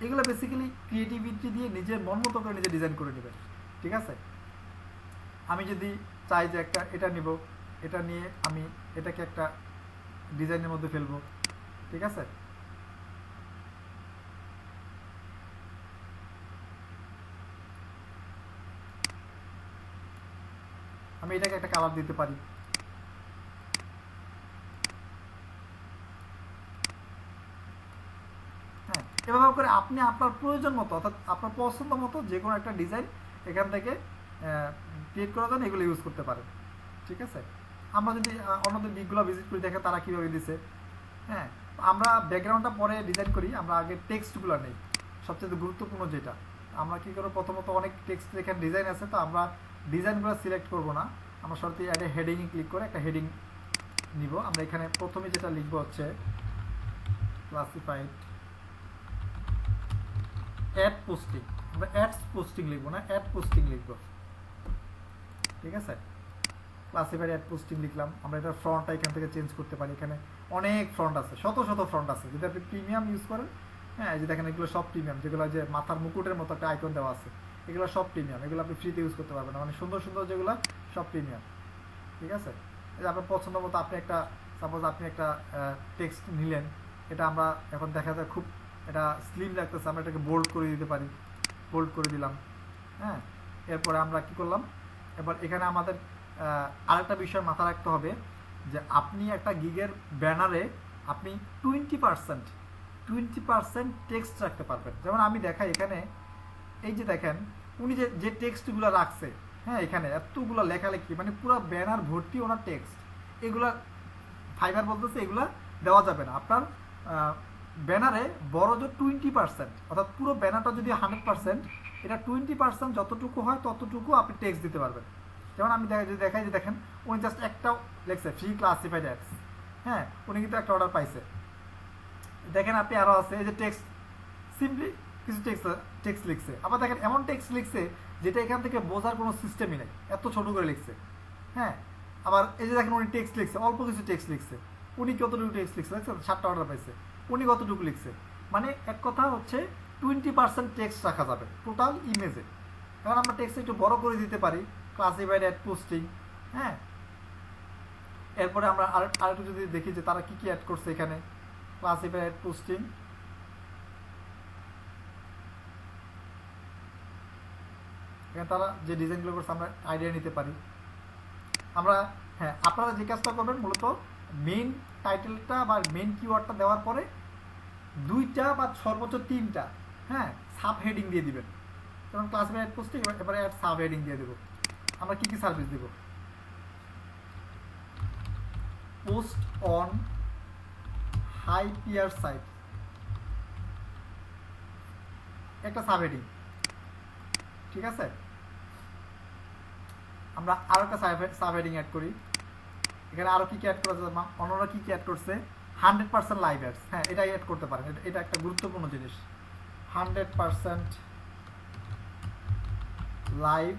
এগুলো বেসিক্যালি ক্রিয়েটিভিটি দিয়ে নিজের মন মতো করে নিজে ডিজাইন করে নেবেন, ঠিক আছে। আমি যদি চাই যে একটা এটা নিব, এটা নিয়ে আমি এটাকে একটা ডিজাইনের মধ্যে ফেলবো, ঠিক আছে। আমি এটাকে একটা কালার দিতে পারি, হ্যাঁ। এভাবে করে আপনি আপনার প্রয়োজন মতো অর্থাৎ আপনার পছন্দ মতো যে কোনো একটা ডিজাইন এখান থেকে ক্রিয়েট করার জন্য এগুলো ইউজ করতে পারেন, ঠিক আছে। আমরা যদি অন্যদের দিকগুলো ভিজিট করি, দেখে তারা কীভাবে দিছে, হ্যাঁ। আমরা ব্যাকগ্রাউন্ডটা পরে ডিজাইন করি, আমরা আগে টেক্সটগুলো নেই, সবচেয়ে গুরুত্বপূর্ণ যেটা। আমরা কী করবো, প্রথমত অনেক টেক্সট এখানে ডিজাইন আছে, তো আমরা ডিজাইনগুলো সিলেক্ট করবো না, আমরা সরাসরি একটা হেডিংয়ে ক্লিক করে একটা হেডিং নিব। আমরা এখানে প্রথমে যেটা লিখবো হচ্ছে ক্লাসিফাইড অ্যাড পোস্টিং। আমরা অ্যাডস পোস্টিং লিখবো না, অ্যাড পোস্টিং লিখবো, ঠিক আছে। ক্লাসিফাইড অ্যাড পোস্টিং লিখলাম। আমরা এটা ফ্রন্টটা এখান থেকে চেঞ্জ করতে পারি, এখানে অনেক ফ্রন্ট আছে, শত শত ফ্রন্ট আছে। যদি আপনি প্রিমিয়াম ইউজ করেন, হ্যাঁ, এই যে দেখেন এগুলো সব প্রিমিয়াম, যেগুলো যে মাথার মুকুটের মতো একটা আইকন দেওয়া আছে, এগুলো সব প্রিমিয়াম, এগুলো আপনি ফ্রিতে ইউজ করতে পারবেন না, মানে সুন্দর সুন্দর যেগুলো সব প্রিমিয়াম, ঠিক আছে। এই যে আপনার পছন্দ মতো আপনি একটা সাপোজ আপনি একটা টেক্সট নিলেন, এটা আমরা এখন দেখা যায় খুব এটা স্লিম লাগতেছে, আমরা এটাকে বোল্ড করে দিতে পারি, বোল্ড করে দিলাম, হ্যাঁ। এরপরে আমরা কি করলাম, এবার এখানে আমাদের আরেকটা বিষয় মাথায় রাখতে হবে যে আপনি একটা গিগের ব্যানারে আপনি 20% টেক্সট রাখতে পারবেন। যেমন আমি দেখাই এখানে, এই যে দেখেন উনি যে টেক্সটগুলো রাখছে, হ্যাঁ, এখানে এতগুলো লেখালেখি, মানে পুরো ব্যানার ভর্তি ওনার টেক্সট, এগুলা ফাইবার বলতেছে এগুলা দেওয়া যাবে না। আপনার ব্যানারে বড় যে 20%, অর্থাৎ পুরো ব্যানারটা যদি 100%, এটা 20% যতটুকু হয় ততটুকু আপনি টেক্সট দিতে পারবেন, যেমন আমি যদি দেখাই যে দেখেন উনি জাস্ট একটা লিখছে ফ্রি ক্লাসিফাইড অ্যাডস, হ্যাঁ উনি কিন্তু একটা অর্ডার পাইছে। দেখেন আপনি আরও আছে এই যে টেক্সট, সিম্পলি কিছু টেক্সট লিখছে, আবার দেখেন এমন টেক্সট লিখছে যেটা এখান থেকে বোঝার কোনো সিস্টেমই নেই, এত ছোট করে লিখছে। হ্যাঁ আবার এই যে দেখেন উনি টেক্সট লিখছে, অল্প কিছু টেক্সট লিখছে, উনি কতটুকু টেক্সট লিখছে দেখছেন, 7টা অর্ডার পাইছে, উনি কতটুকু লিখছে। মানে এক কথা হচ্ছে 20% টেক্সট রাখা যাবে টোটাল ইমেজে। এখন আমরা টেক্সট একটু বড় করে দিতে পারি, ক্লাসিফাইড অ্যাড পোস্টিং। হ্যাঁ এরপরে আমরা আরেকটু যদি দেখি যে তারা কি কি অ্যাড করছে এখানে, ক্লাসিফাইড অ্যাড পোস্টিং, এখানে তারা যে ডিজাইনগুলো করছে আমরা আইডিয়া নিতে পারি আমরা। হ্যাঁ আপনারা যে কাজটা করবেন মূলত মেইন টাইটেলটা বা মেইন কিওয়ার্ডটা দেওয়ার পরে 2টা বা সর্বোচ্চ 3টা হ্যাঁ সাব হেডিং দিয়ে দিবেন। যেমন ক্লাসিফাইড অ্যাড পোস্টিং, এবারে অ্যাড সাব হেডিং দিয়ে দেবো। আমরা কি কি সার্ভিস দেব, post on high PR site, একটা সাব হেডিং, ঠিক আছে। আমরা আরো একটা সাব হেডিং অ্যাড করি, এখানে আরো কি কি অ্যাড করা যাবে, অন্যরা কি কি অ্যাড করছে, 100% লাইভ অ্যাডস, হ্যাঁ এটাই অ্যাড করতে পারেন, এটা একটা গুরুত্বপূর্ণ জিনিস, 100% লাইভ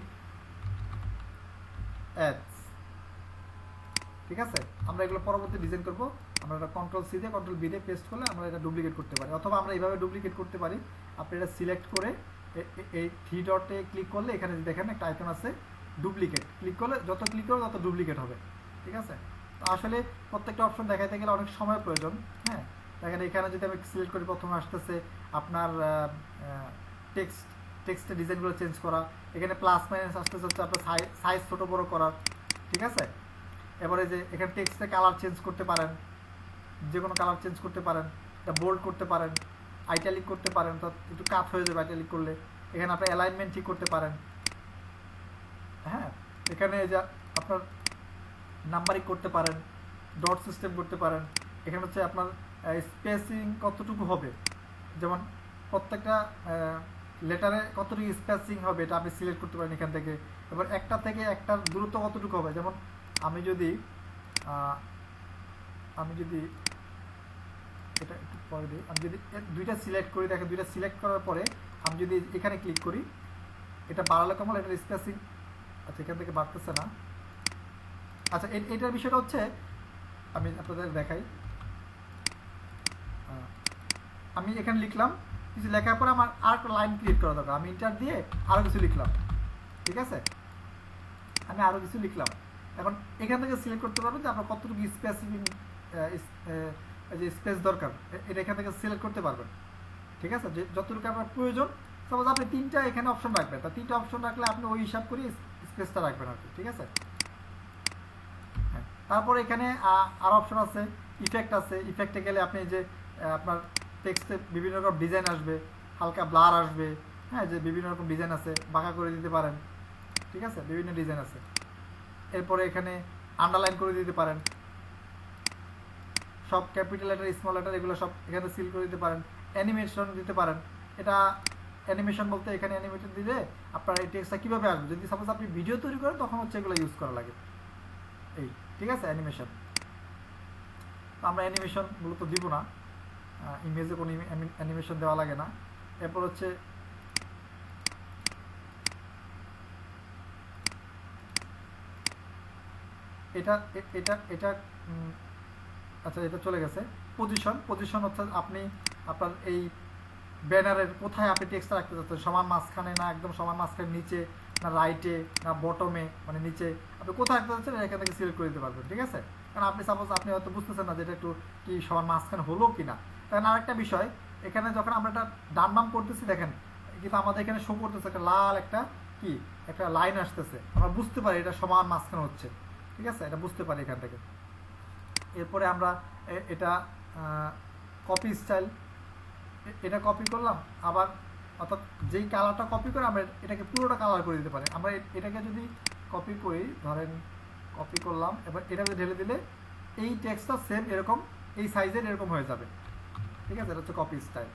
অ্যাডস, ঠিক আছে। আমরা এগুলো পরবর্তী ডিজাইন করব, আমরা এটা কন্ট্রোল-সি দিয়ে কন্ট্রোল-বি দিয়ে পেস্ট করলে আমরা এটা ডুপ্লিকেট করতে পারি, অথবা আমরা এইভাবে ডুপ্লিকেট করতে পারি। আপনি এটা সিলেক্ট করে এই 3 ডটে ক্লিক করলে এখানে দেখেন একটা আইকন আছে ডুপ্লিকেট, ক্লিক করলে যত ক্লিক করবে তত ডুপ্লিকেট হবে, ঠিক আছে। তো আসলে প্রত্যেকটা অপশন দেখাইতে গেলে অনেক সময় প্রয়োজন। হ্যাঁ দেখেন এখানে যদি আমি সিলেক্ট করি, প্রথমে আসতেছে আপনার টেক্সটের ডিজাইনগুলো চেঞ্জ করা, এখানে প্লাস মাইনাস আসতেছে হচ্ছে আপনার সাইজ ছোটো বড়ো করার, ঠিক আছে। এবারে যে এখানে টেক্সটের কালার চেঞ্জ করতে পারেন, যে কোনো কালার চেঞ্জ করতে পারেন, এটা বোল্ড করতে পারেন, আইটালিক করতে পারেন, তো একটু কাট হয়ে যাবে আইটালিক করলে। এখানে আপনি অ্যালাইনমেন্ট ঠিক করতে পারেন, হ্যাঁ এখানে যে আপনার নাম্বারিং করতে পারেন, ডট সিস্টেম করতে পারেন। এখানে হচ্ছে আপনার স্পেসিং কতটুকু হবে, যেমন প্রত্যেকটা লেটারে কতটুকু স্পেসিং হবে এটা আপনি সিলেক্ট করতে পারেন এখান থেকে। এবার একটা থেকে একটার দূরত্ব কতটুকু হবে, যেমন আমি যদি এটা একটু পরে দিই, আমি যদি 2টা সিলেক্ট করি, দেখেন 2টা সিলেক্ট করার পরে আমি যদি এখানে ক্লিক করি, এটা বাড়ালে কমালে এটার স্পেসিং, আচ্ছা এখান থেকে বাড়তেছে না। আচ্ছা এটার বিষয়টা হচ্ছে আমি আপনাদের দেখাই, আমি এখানে লিখলাম, কিছু লেখার পরে আমার আর একটা লাইন ক্রিয়েট করা দরকার, আমি ইন্টার দিয়ে আরও কিছু লিখলাম, ঠিক আছে। আমি আরও কিছু লিখলাম, এখন এখান থেকে সিলেক্ট করতে পারবেন যে আপনার কতটুকু স্পেসিফিক যে স্পেস দরকার, এটা এখান থেকে সিলেক্ট করতে পারবেন, ঠিক আছে। যে যতটুকু আপনার প্রয়োজন, সাপোজ আপনি 3টা এখানে অপশন রাখবেন, তা 3টা অপশন রাখলে আপনি ওই হিসাব করে স্পেসটা রাখবেন আর কি, ঠিক আছে। হ্যাঁ তারপরে এখানে আরও অপশন আছে, ইফেক্ট আছে, ইফেক্টে গেলে আপনি যে আপনার টেক্সটে বিভিন্ন রকম ডিজাইন আসবে, হালকা ব্লার আসবে, হ্যাঁ যে বিভিন্ন রকম ডিজাইন আছে, বাঁকা করে দিতে পারেন, ঠিক আছে, বিভিন্ন ডিজাইন আছে। এরপরে এখানে আন্ডারলাইন করে দিতে পারেন, সব ক্যাপিটাল লেটার স্মল লেটার এগুলো সব এখানে সিল করে দিতে পারেন। অ্যানিমেশন দিতে পারেন, এটা অ্যানিমেশন বলতে এখানে অ্যানিমেশন দিলে আপনার এই টেক্সটটা কীভাবে আসবে, যদি সাপোজ আপনি ভিডিও তৈরি করেন তখন হচ্ছে এগুলো ইউজ করা লাগে, এই ঠিক আছে অ্যানিমেশন। তো আমরা অ্যানিমেশন মূলত দিব না, ইমেজে কোনো অ্যানিমেশন দেওয়া লাগে না। এরপর হচ্ছে এটা এটা এটা আচ্ছা এটা চলে গেছে। পজিশন হচ্ছে আপনি আপনার এই ব্যানারের কোথায় আপনি টেক্সটটা রাখতে চাচ্ছেন, সমান মাঝখানে না একদম সমান মাঝখানে নিচে না রাইটে না বটমে, মানে নিচে আপনি কোথায় রাখতে চাচ্ছেন এখান থেকে সিলেক্ট করে দিতে পারবেন, ঠিক আছে। কারণ আপনি সাপোজ আপনি হয়তো বুঝতেছেন না যে এটা একটু কি সমান মাঝখানে হলো কি না। কারণ আরেকটা বিষয়, এখানে যখন আমরা এটা ডান বাম করতেছি দেখেন কিন্তু আমাদের এখানে শো করতেছে একটা লাল একটা লাইন আসতেছে, আমরা বুঝতে পারি এটা সমান মাঝখানে হচ্ছে, ঠিক আছে, এটা বুঝতে পারি এখান থেকে। এরপরে আমরা এটা কপি স্টাইল, এটা কপি করলাম, আবার অর্থাৎ যেই কালারটা কপি করে আমরা এটাকে পুরোটা কালার করে দিতে পারি। আমরা এটাকে যদি কপি করি, ধরেন কপি করলাম, এবার এটাকে ঢেলে দিলে এই টেক্সটটা সেম এরকম এই সাইজের এরকম হয়ে যাবে, ঠিক আছে, এটা হচ্ছে কপি স্টাইল।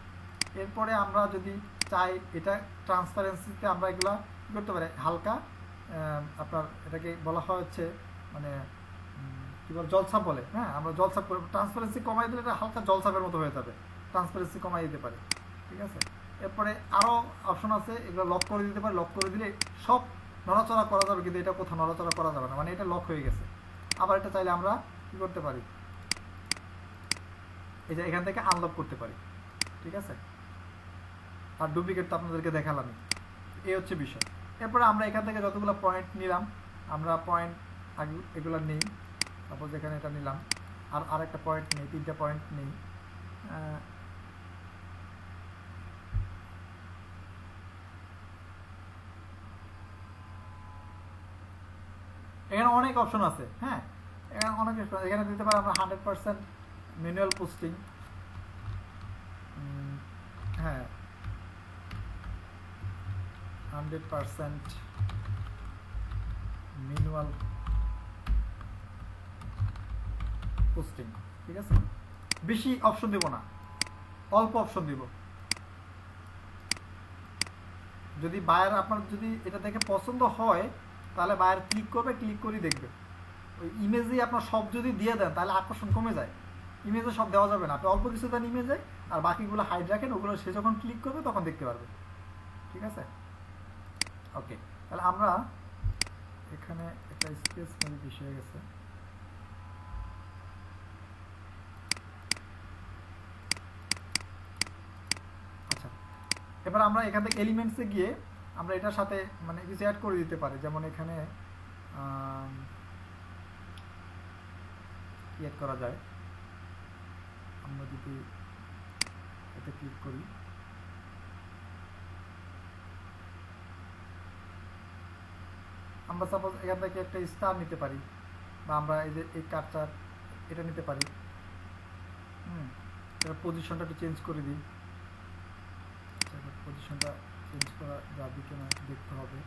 এরপরে আমরা যদি চাই এটা ট্রান্সপারেন্সিতে আমরা এগুলা কী করতে পারি, হালকা আপনার এটাকে বলা হয় হচ্ছে মানে কী বলে জলছাপ বলে, হ্যাঁ আমরা জলছাপ করে ট্রান্সপারেন্সি কমাই দিলে এটা হালকা জলছাপের মতো হয়ে যাবে, ট্রান্সপারেন্সি কমাই দিতে পারে, ঠিক আছে। এরপরে আরও অপশন আছে, এগুলো লক করে দিতে পারে, লক করে দিলে সব নড়াচড়া করা যাবে, কিন্তু এটা কোথাও নড়াচড়া করা যাবে না, মানে এটা লক হয়ে গেছে। আবার এটা চাইলে আমরা কী করতে পারি, এই যে এখান থেকে আনলক করতে পারি, ঠিক আছে। আর ডুপ্লিকেট তো আপনাদেরকে দেখালামই, এই হচ্ছে বিষয়। এরপরে আমরা এখান থেকে যতগুলো পয়েন্ট নিলাম, আমরা পয়েন্ট আগে এগুলো নেই, সাপোজ এখানে এটা নিলাম, আর আরেকটা পয়েন্ট নেই, 3টা পয়েন্ট নেই। এখানে অনেক অপশন আছে, হ্যাঁ এখানে অনেক অপশন, এখানে দিতে পারি আমরা 100% ম্যানুয়াল পোস্টিং, হ্যাঁ 100% ম্যানুয়াল পোস্টিং, ঠিক আছে। বেশি অপশন দেব না, অল্প অপশন দিব। যদি বায়ার আপনার যদি এটা দেখে পছন্দ হয় তাহলে বায়ার ক্লিক করবে, ক্লিক করে দেখবে। ওই ইমেজেই আপনার সব যদি দিয়ে দেন তাহলে আকর্ষণ কমে যায়, ইমেজে সব দেওয়া যাবে না, আপনি অল্প কিছু দেন ইমেজে, আর বাকিগুলো হাইড রাখেন, ওগুলো সে যখন ক্লিক করবে তখন দেখতে পারবে, ঠিক আছে। ওকে, তাহলে আমরা এখানে একটা স্পেস মেবি বেশি হয়ে গেছে, আচ্ছা। এবার আমরা এখান থেকে এলিমেন্টসে গিয়ে আমরা এটার সাথে মানে কিছু অ্যাড করে দিতে পারি, যেমন এখানে কি অ্যাড করা যায়, আমরা যদি এতে ক্লিক করি, আমরা সাপোজ এখান থেকে একটা স্টার নিতে পারি, বা আমরা এই যে এই কার্ডটার এটা নিতে পারি, এটার পজিশনটা একটু চেঞ্জ করে দিই, পজিশনটা চেঞ্জ করা যাবে কিনা দেখতে হবে।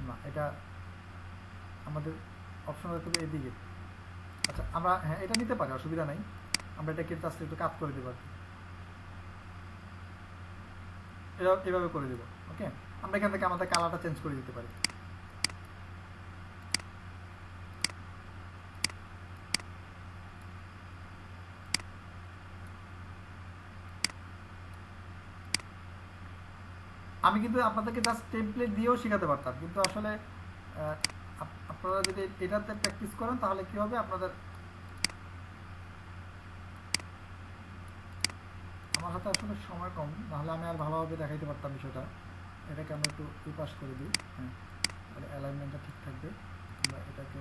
না, এটা আমাদের অপশন হতে হবে এদিকে, আচ্ছা আমরা হ্যাঁ এটা নিতে পারি, অসুবিধা নাই, আমরা এটাকে জাস্ট একটু কাট করে দেবো আর কি, এটা এভাবে করে দেবো। ওকে, আমরা এখান থেকে আমাদের কালারটা চেঞ্জ করে দিতে পারি, আমি কিন্তু আপনাদেরকে জাস্ট টেমপ্লেট দিয়েও শেখাতে পারতাম, কিন্তু আসলে আপনারা যদি এটাতে প্র্যাকটিস করেন তাহলে কি হবে, আপনাদের আমার হাতে আসলে সময় কম, নাহলে আমি আর ভালোভাবে দেখাইতে পারতাম বিষয়টা। এটাকে আমরা একটু পাস করে দিই, হ্যাঁ তাহলে অ্যালাইনমেন্টটা ঠিক থাকবে। আমরা এটাকে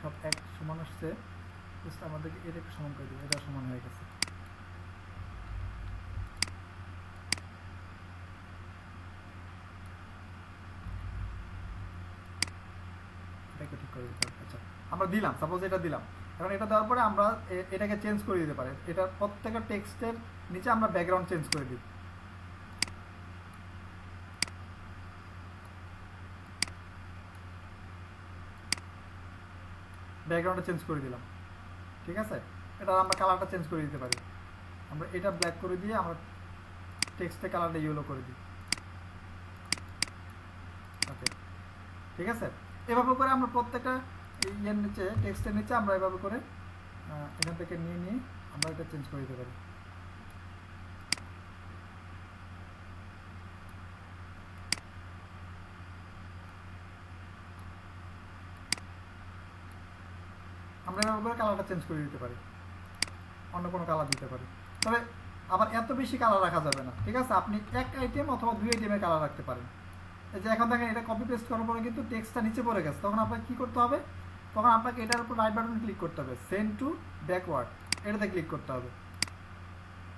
সব এক সমান আসছে, জাস্ট আমাদেরকে এটা একটু সমান করে দেবে, এটা সমান হয়ে গেছে। এটাকে ঠিক করে দিতে হবে। আচ্ছা আমরা দিলাম, সাপোজ এটা দিলাম, এখন এটা দেওয়ার পরে আমরা এটাকে চেঞ্জ করে দিতে পারি, এটা প্রত্যেকটা টেক্সটের নিচে আমরা ব্যাকগ্রাউন্ড চেঞ্জ করে দিই, ব্যাকগ্রাউন্ডটা চেঞ্জ করে দিলাম, ঠিক আছে। এটা আমরা কালারটা চেঞ্জ করে দিতে পারি, আমরা এটা ব্ল্যাক করে দিয়ে আমরা টেক্সটের কালারটা ইয়েলো করে দিই, ওকে ঠিক আছে। এভাবে করে আমরা প্রত্যেকটা ইয়ের নিচে টেক্সটের নিচে আমরা এভাবে করে এখান থেকে নিয়ে নিয়ে আমরা এটা চেঞ্জ করে দিতে পারি। আমরা এভাবে করে কালারটা চেঞ্জ করে দিতে পারি, অন্য কোনো কালার দিতে পারি, তবে আবার এত বেশি কালার রাখা যাবে না, ঠিক আছে। আপনি এক আইটেম অথবা 2 আইটেমের কালার রাখতে পারেন। এই যে এখন দেখেন এটা কপি পেস্ট করার পরে কিন্তু টেক্সটটা নিচে পড়ে গেছে, তখন আপনাকে কী করতে হবে, তখন আপনাকে এটার উপর রাইট বাটন ক্লিক করতে হবে, সেন্ড টু ব্যাকওয়ার্ড, এটাতে ক্লিক করতে হবে।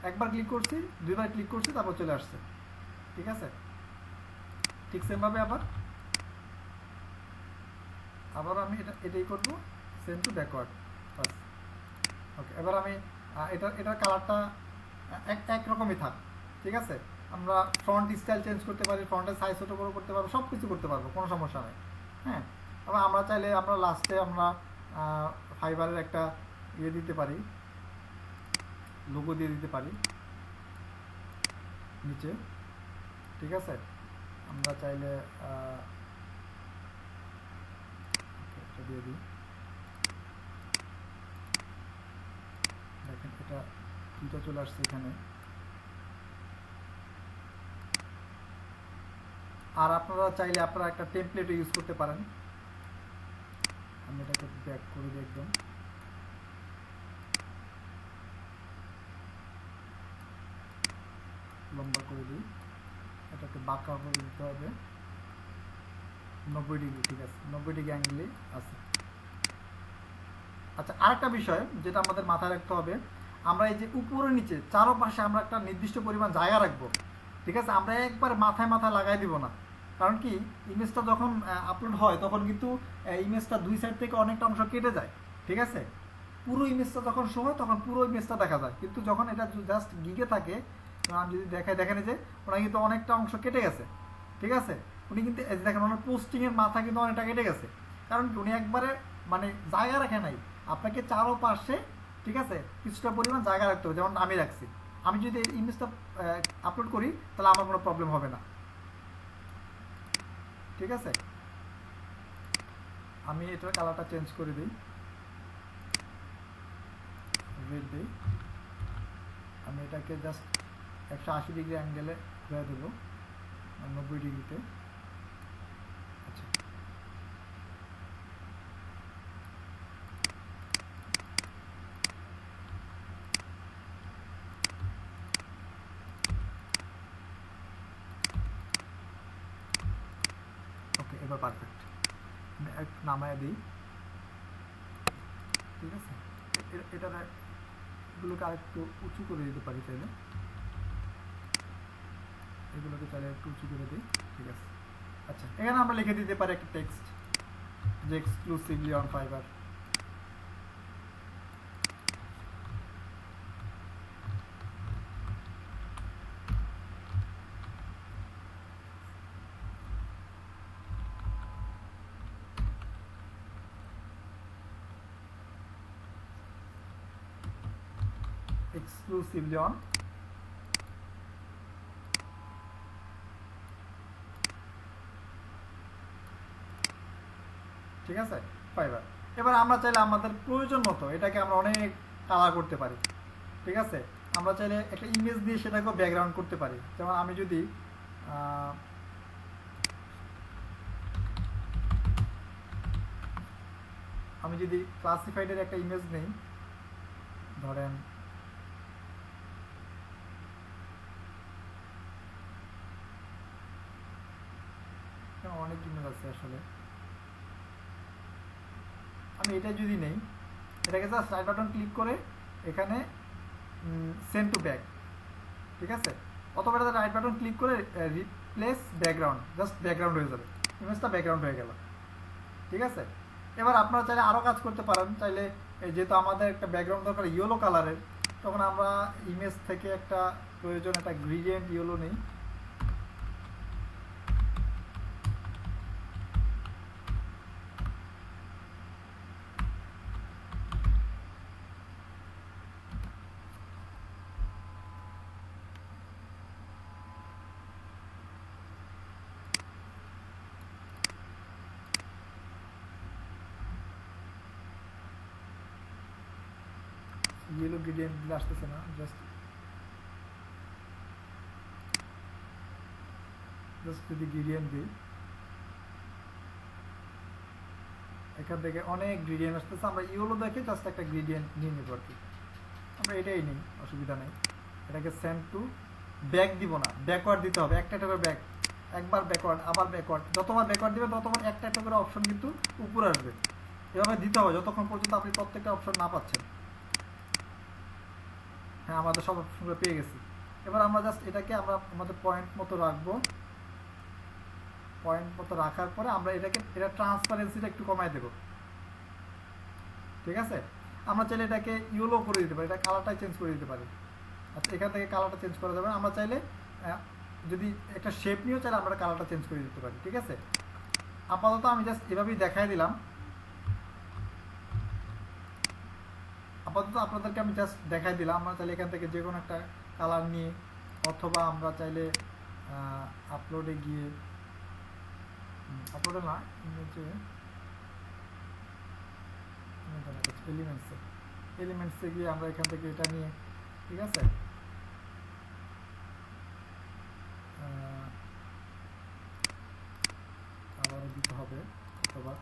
একবার ক্লিক করছি, 2বার ক্লিক করছি, তারপর চলে আসছে, ঠিক আছে। ঠিক সেমভাবে আবার আবার আমি এটাই করবো, সেন্ড টু ব্যাকওয়ার্ড, বাস। ওকে, এবার আমি এটার কালারটা একরকমই থাক, ঠিক আছে। আমরা ফ্রন্ট স্টাইল চেঞ্জ করতে পারি, ফ্রন্টের সাইজ ছোটো বড়ো করতে পারবো, সব কিছু করতে পারবো, কোনো সমস্যা নেই। হ্যাঁ, আবার আমরা চাইলে আমরা লাস্টে আমরা ফাইবারের একটা ইয়ে দিতে পারি, লোগো দিয়ে দিতে পারি নিচে, ঠিক আছে। আমরা চাইলে এটা দিয়ে দিই, দেখেন এটা দুটো চলে আসছে এখানে। আর আপনারা চাইলে আপনারা একটা টেমপ্লেট ইউজ করতে পারেন। আমি এটাকে ব্যাক করে দিই, একদম লম্বা করে দিই, এটাকে বাঁকা করে দিতে হবে 90 ডিগ্রি, ঠিক আছে, 90 ডিগ্রি অ্যাঙ্গেলে আছে। আচ্ছা, আরেকটা বিষয় যেটা আমাদের মাথায় রাখতে হবে, আমরা এই যে উপরে নিচে চারপাশে আমরা একটা নির্দিষ্ট পরিমাণ জায়গা রাখবো, ঠিক আছে। আমরা একবার মাথায় মাথায় লাগাই দিব না, কারণ কি ইমেজটা যখন আপলোড হয় তখন কিন্তু ইমেজটা দুই সাইড থেকে অনেকটা অংশ কেটে যায়, ঠিক আছে। পুরো ইমেজটা যখন শো হয় তখন পুরো ইমেজটা দেখা যায়, কিন্তু যখন এটা জাস্ট গিগে থাকে, আমি যদি দেখেন যে ওনার কিন্তু অনেকটা অংশ কেটে গেছে, ঠিক আছে। উনি কিন্তু দেখেন ওনার পোস্টিংয়ের মাথা কিন্তু অনেকটা কেটে গেছে, কারণ কি উনি একবারে মানে জায়গা রাখে নাই। আপনাকে চারপাশে, ঠিক আছে, কিছুটা পরিমাণ জায়গা রাখতে হবে, যেমন আমি রাখছি। আমি যদি এই ইমেজটা আপলোড করি তাহলে আমার কোনো প্রবলেম হবে না, ঠিক আছে। আমি এটার কালারটা চেঞ্জ করে দিই, রেড দিই। আমি এটাকে জাস্ট 180 ডিগ্রি অ্যাঙ্গেলে ঘুরে দেবো, 90 ডিগ্রিতে। আচ্ছা, ওকে, এবার পারফেক্ট। আমি একটু নামায় দিই, ঠিক আছে। এগুলোকে আরেকটু উঁচু করে দিতে পারি চাইলে, এগুলোকে চাইলে একটু উঁচু করে দিই, ঠিক আছে। আচ্ছা, এখানে আমরা লিখে দিতে পারি একটা টেক্সট যে exclusively on fibre. exclusively on ঠিক আছে ফাইবার। এবার আমরা চাইলে আমাদের প্রয়োজন মতো এটাকে আমরা অনেক কালার করতে পারি, ঠিক আছে। আমরা চাইলে একটা ইমেজ দিয়ে সেটাকেও ব্যাকগ্রাউন্ড করতে পারি। যেমন আমি যদি ক্লাসিফাইডের একটা ইমেজ নেই, ধরেন অনেক ইমেজ আছে আসলে, আমি এটা যদি নেই, এটাকে জাস্ট রাইট বাটন ক্লিক করে এখানে সেন্ড টু ব্যাক, ঠিক আছে। অথবা এটা রাইট বাটন ক্লিক করে রিপ্লেস ব্যাকগ্রাউন্ড, জাস্ট ব্যাকগ্রাউন্ড হয়ে যাবে, ইমেজটা ব্যাকগ্রাউন্ড হয়ে গেল, ঠিক আছে। এবার আপনারা চাইলে আরও কাজ করতে পারেন, চাইলে যেহেতু আমাদের একটা ব্যাকগ্রাউন্ড দরকার ইয়েলো কালারের, তখন আমরা ইমেজ থেকে একটা প্রয়োজন একটা গ্রেডিয়েন্ট ইয়েলো নেই, ইয়েলো গ্রেডিয়েন্ট দিলে আসতেছে না, জাস্ট যদি গ্রেডিয়েন্ট দিই, এখান থেকে অনেক গ্রেডিয়েন্ট আসতেছে, আমরা ইয়েলো দেখে জাস্ট একটা গ্রেডিয়েন্ট নিয়ে নেব আর কি। আমরা এটাই নিই, অসুবিধা নেই। এটাকে সেন্ড টু ব্যাক দিব না, ব্যাকওয়ার্ড দিতে হবে, একটা করে ব্যাক, একবার ব্যাকওয়ার্ড আবার ব্যাকওয়ার্ড, যতবার ব্যাকওয়ার্ড দিবে ততবার একটা একটা করে অপশন কিন্তু উপরে আসবে। এভাবে দিতে হবে যতক্ষণ পর্যন্ত আপনি প্রত্যেকটা অপশন না পাচ্ছেন। হ্যাঁ, আমাদের সব অপশনগুলো পেয়ে গেছি। এবার আমরা জাস্ট এটাকে আমরা আমাদের পয়েন্ট মতো রাখবো, পয়েন্ট মতো রাখার পরে আমরা এটা ট্রান্সপারেন্সিটা একটু কমায় দেব, ঠিক আছে। আমরা চাইলে এটাকে ইয়েলো করে দিতে পারি, এটা কালারটা চেঞ্জ করে দিতে পারি। আচ্ছা, এখান থেকে কালারটা চেঞ্জ করা যাবে। আমরা চাইলে যদি একটা শেপ নিয়েও চাইলে আমরা কালারটা চেঞ্জ করে দিতে পারি, ঠিক আছে। আপাতত আমি জাস্ট এভাবেই দেখাই দিলাম, আপাতত আপনাদেরকে আমি জাস্ট দেখাই দিলাম। আমরা চাইলে এখান থেকে যে কোনো একটা কালার নিয়ে, অথবা আমরা চাইলে আপলোডে গিয়ে, আপলোডে না, এলিমেন্টসে গিয়ে আমরা এখান থেকে এটা নিয়ে, ঠিক আছে, আবারও দিতে হবে, অথবা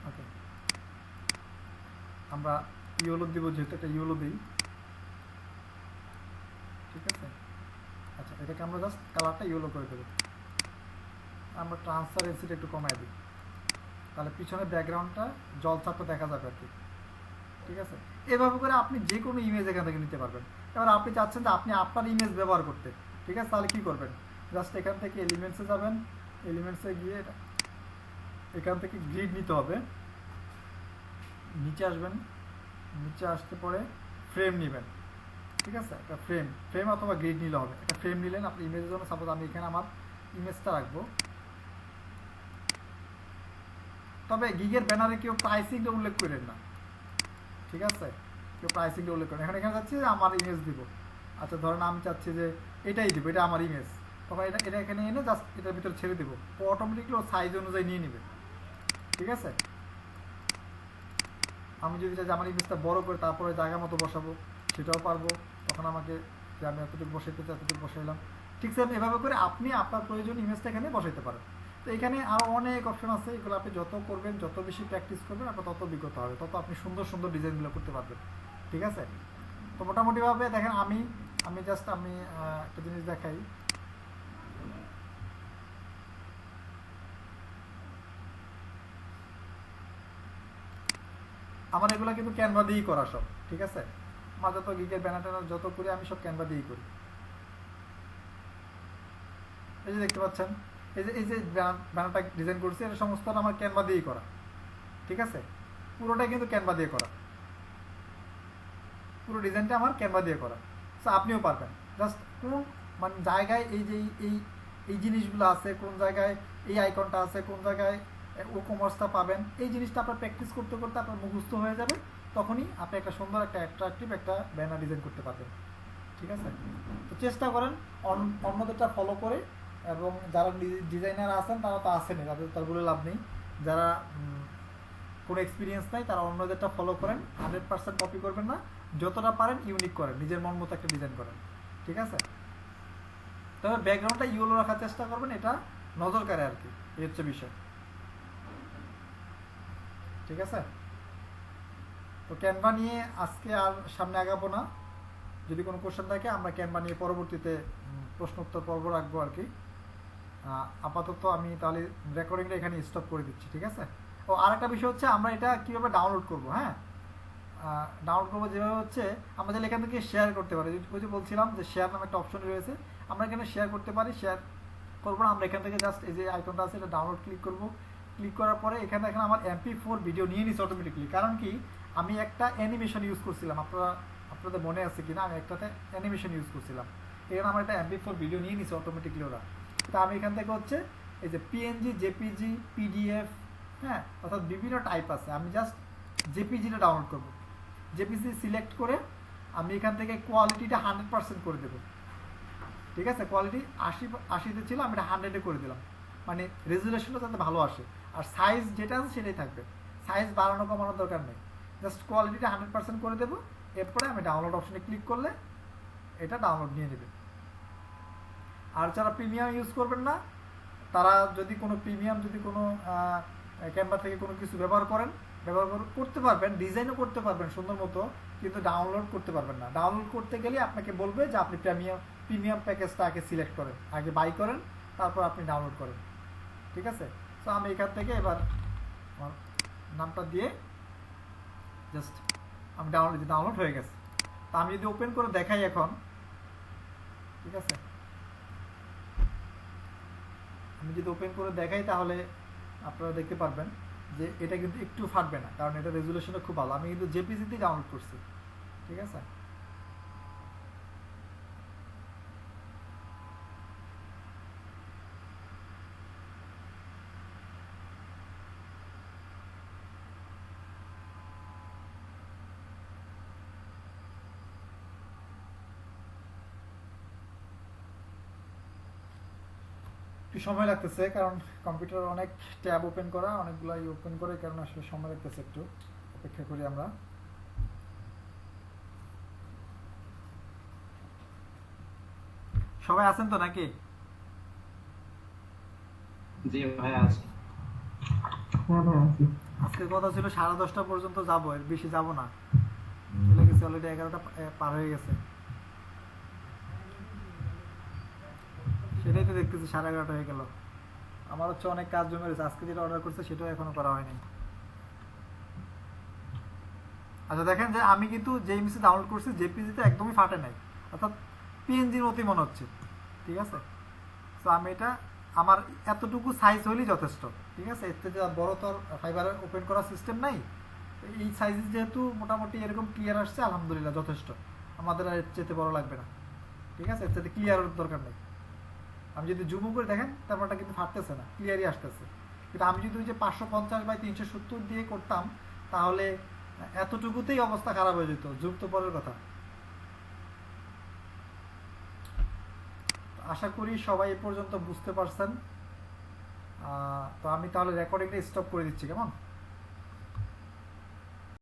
ওকে আমরা ইয়েলো দিব, যেহেতু একটা ইয়েলো দিই, ঠিক আছে। আচ্ছা, এটাকে আমরা জাস্ট কালারটা ইয়েলো করে দেবো। আমরা ট্রান্সপারেন্সিটা একটু কমাই দিই, তাহলে পিছনে ব্যাকগ্রাউন্ডটা জলছাপটা দেখা যাবে আর কি, ঠিক আছে। এভাবে করে আপনি যে কোনো ইমেজ এখান থেকে নিতে পারবেন। এবার আপনি চাচ্ছেন যে আপনি আপনার ইমেজ ব্যবহার করতে, ঠিক আছে, তাহলে কি করবেন, জাস্ট এখান থেকে এলিমেন্টসে যাবেন, এলিমেন্টসে গিয়ে এখান থেকে গ্রিড নিতে হবে, নিচে আসবেন, নিচে আসতে পরে ফ্রেম নেবেন, ঠিক আছে। একটা ফ্রেম অথবা গ্রিড নিলে হবে। একটা ফ্রেম নিলেন আপনি ইমেজের জন্য। সাপোজ আমি এখানে আমার ইমেজটা রাখবো, তবে গিগের ব্যানারে কেউ প্রাইসিংটা উল্লেখ করেন না, ঠিক আছে, কেউ প্রাইসিংটা উল্লেখ করেন। এখানে চাচ্ছি যে আমার ইমেজ দিব। আচ্ছা, ধরেন আমি চাচ্ছি যে এটাই দিব, এটা আমার ইমেজ, তখন এটা এখানে এনে জাস্ট এটার ভিতরে ছেড়ে দেবো, ও অটোমেটিকলি ও সাইজ অনুযায়ী নিয়ে নেবে, ঠিক আছে। আমি যদি চাই যে আমার ইমেজটা বড় করে তারপরে জায়গা মতো বসাবো, সেটাও পারবো। তখন আমাকে যে আমি এতটুকু বসাইতে চাই এতটুকু বসাইলাম, ঠিক আছে। এভাবে করে আপনি আপনার প্রয়োজন ইমেজটা এখানে বসাইতে পারেন। তো এখানে আরও অনেক অপশন আছে, এগুলো আপনি যত করবেন, যত বেশি প্র্যাকটিস করবেন, আপনার তত অভিজ্ঞতা হবে, তত আপনি সুন্দর সুন্দর ডিজাইনগুলো করতে পারবেন, ঠিক আছে। তো মোটামুটিভাবে দেখেন, আমি জাস্ট একটা জিনিস দেখাই। আমার এগুলো কিন্তু ক্যানভা দিয়েই করা সব, ঠিক আছে। আমার যত গিগের ব্যানার যত করি আমি সব ক্যানভা দিয়েই করি। এই যে দেখতে পাচ্ছেন, এই যে ব্যানারটা ডিজাইন করছি, এটা সমস্ত আমার ক্যানভা দিয়েই করা, ঠিক আছে। পুরোটাই কিন্তু ক্যানভা দিয়ে করা, পুরো ডিজাইনটা আমার ক্যানভা দিয়ে করা। সো আপনিও পারবেন। জাস্ট কোন মানে জায়গায় এই জিনিসগুলো আছে, কোন জায়গায় এই আইকনটা আছে, কোন জায়গায় ও কমার্সটা পাবেন, এই জিনিসটা আপনার প্র্যাকটিস করতে করতে আপনার মুখস্থ হয়ে যাবে। তখনই আপনি একটা সুন্দর একটা অ্যাট্রাকটিভ একটা ব্যানার ডিজাইন করতে পারবেন, ঠিক আছে। তো চেষ্টা করেন অন্যদেরটা ফলো করে, এবং যারা ডিজাইনার আছেন তারা তো আসেনি, তাদের বলে লাভ নেই। যারা কোনো এক্সপিরিয়েন্স নাই তারা অন্যদেরটা ফলো করেন, 100% কপি করবেন না, যতটা পারেন ইউনিক করেন, নিজের মন মতো একটা ডিজাইন করেন, ঠিক আছে। তবে ব্যাকগ্রাউন্ডটা ইয়েলো রাখার চেষ্টা করবেন, এটা নজর কাড়ে আর কি, এই হচ্ছে বিষয়, ঠিক আছে। তো ক্যানভা নিয়ে আজকে আর সামনে আগাবো না। যদি কোনো কোশ্চেন থাকে আমরা ক্যানভা নিয়ে পরবর্তীতে প্রশ্নোত্তর পর্ব রাখবো আর কি। আপাতত আমি তাহলে রেকর্ডিংটা এখানে স্টপ করে দিচ্ছি, ঠিক আছে। ও আরেকটা বিষয় হচ্ছে, আমরা এটা কীভাবে ডাউনলোড করবো। হ্যাঁ, ডাউনলোড করবো যেভাবে হচ্ছে, আমরা তাহলে এখান থেকে শেয়ার করতে পারি। ওই যে বলছিলাম যে শেয়ার নামে একটা অপশন রয়েছে, আমরা এখানে শেয়ার করতে পারি। শেয়ার করবো না, আমরা এখান থেকে জাস্ট এই যে আইকনটা আছে এটা ডাউনলোড ক্লিক করবো। ক্লিক করার পরে এখানে দেখেন আমার MP4 ভিডিও নিয়ে নিচ্ছে অটোমেটিকলি। কারণ কি, আমি একটা অ্যানিমেশন ইউজ করছিলাম, আপনাদের মনে আছে কিনা, আমি একটাতে অ্যানিমেশন ইউজ করছিলাম, এখানে আমার একটা MP4 ভিডিও নিয়ে নিচ্ছে অটোমেটিকলি ওরা। তো আমি এখান থেকে হচ্ছে এই যে PNG, JPG, PDF, হ্যাঁ, অর্থাৎ বিভিন্ন টাইপ আছে। আমি জাস্ট JPGটা ডাউনলোড করবো। JPG সিলেক্ট করে আমি এখান থেকে কোয়ালিটিটা 100% করে দেবো, ঠিক আছে। কোয়ালিটি 80তে ছিল, আমি এটা 100-এ করে দিলাম, মানে রেজুলেশনটা যাতে ভালো আসে। আর সাইজ যেটা আছে সেটাই থাকবে, সাইজ বাড়ানো কমানোর দরকার নেই। জাস্ট কোয়ালিটিটা 100% করে দেবো। এরপরে আমি ডাউনলোড অপশনে ক্লিক করলে এটা ডাউনলোড নিয়ে নেবে। আর যারা প্রিমিয়াম ইউজ করবেন না, তারা যদি কোনো প্রিমিয়াম, যদি কোনো ক্যানভা থেকে কোনো কিছু ব্যবহার করতে পারবেন, ডিজাইনও করতে পারবেন সুন্দর মতো, কিন্তু ডাউনলোড করতে পারবেন না। ডাউনলোড করতে গেলে আপনাকে বলবে যে আপনি প্রিমিয়াম প্যাকেজটা আগে সিলেক্ট করেন, আগে বাই করেন, তারপর আপনি ডাউনলোড করেন, ঠিক আছে। তো আমি এখান থেকে এবার আমার নামটা দিয়ে জাস্ট আমি ডাউনলোড হয়ে গেছে। তা আমি যদি ওপেন করে দেখাই এখন, ঠিক আছে, আমি যদি ওপেন করে দেখাই তাহলে আপনারা দেখতে পারবেন যে এটা কিন্তু একটু ফাটবে না, কারণ এটা রেজুলেশনটা খুব ভালো। আমি কিন্তু জেপিজিতেই ডাউনলোড করছি, ঠিক আছে। একটু সময় লাগতেছে, কারণ কম্পিউটার অনেক ট্যাব ওপেন করা, অনেকগুলাই ওপেন করে, কারণ আসলে সময় লাগতেছে, একটু অপেক্ষা করি আমরা। সবাই আছেন তো নাকি? জি ভাই আছে। হ্যাঁ ভাই আছি। আজকের কথা ছিল 10:30 পর্যন্ত যাবো, এর বেশি যাব না, চলে গেছে অলরেডি 11টা পার হয়ে গেছে। সেটাই তো দেখতেছি 11:30 হয়ে গেল। আমার হচ্ছে অনেক কাজ জমে রয়েছে, আজকে যেটা অর্ডার করছে সেটাও এখনো করা হয়নি। আচ্ছা দেখেন যে আমি কিন্তু যে ইমেজে ডাউনলোড করছি জেপিজিতে একদমই ফাটে নাই, অর্থাৎ পিএনজির মতোই মনে হচ্ছে, ঠিক আছে। তো আমি এটা আমার এতটুকু সাইজ হলেই যথেষ্ট, ঠিক আছে। এর থেকে বড় তো ফাইবারে ওপেন করার সিস্টেম নাই, এই সাইজ যেহেতু মোটামুটি এরকম ক্লিয়ার আসছে আলহামদুলিল্লাহ যথেষ্ট, আমাদের আর এর চেয়ে বড় লাগবে না, ঠিক আছে। এর চেয়ে ক্লিয়ারের দরকার নেই। আমি যদি জুম করে দেখেন তারপরটা কিন্তু ফাটতেছে না, ক্লিয়ারই আসতেছে। কিন্তু আমি যদি ওই যে 550/370 দিয়ে করতাম তাহলে এতটুকুতেই অবস্থা খারাপ হয়ে যেত, জুম তো পরের কথা। আশা করি সবাই এ পর্যন্ত বুঝতে পারছেন। তো আমি তাহলে রেকর্ডিংটা স্টপ করে দিচ্ছি, কেমন?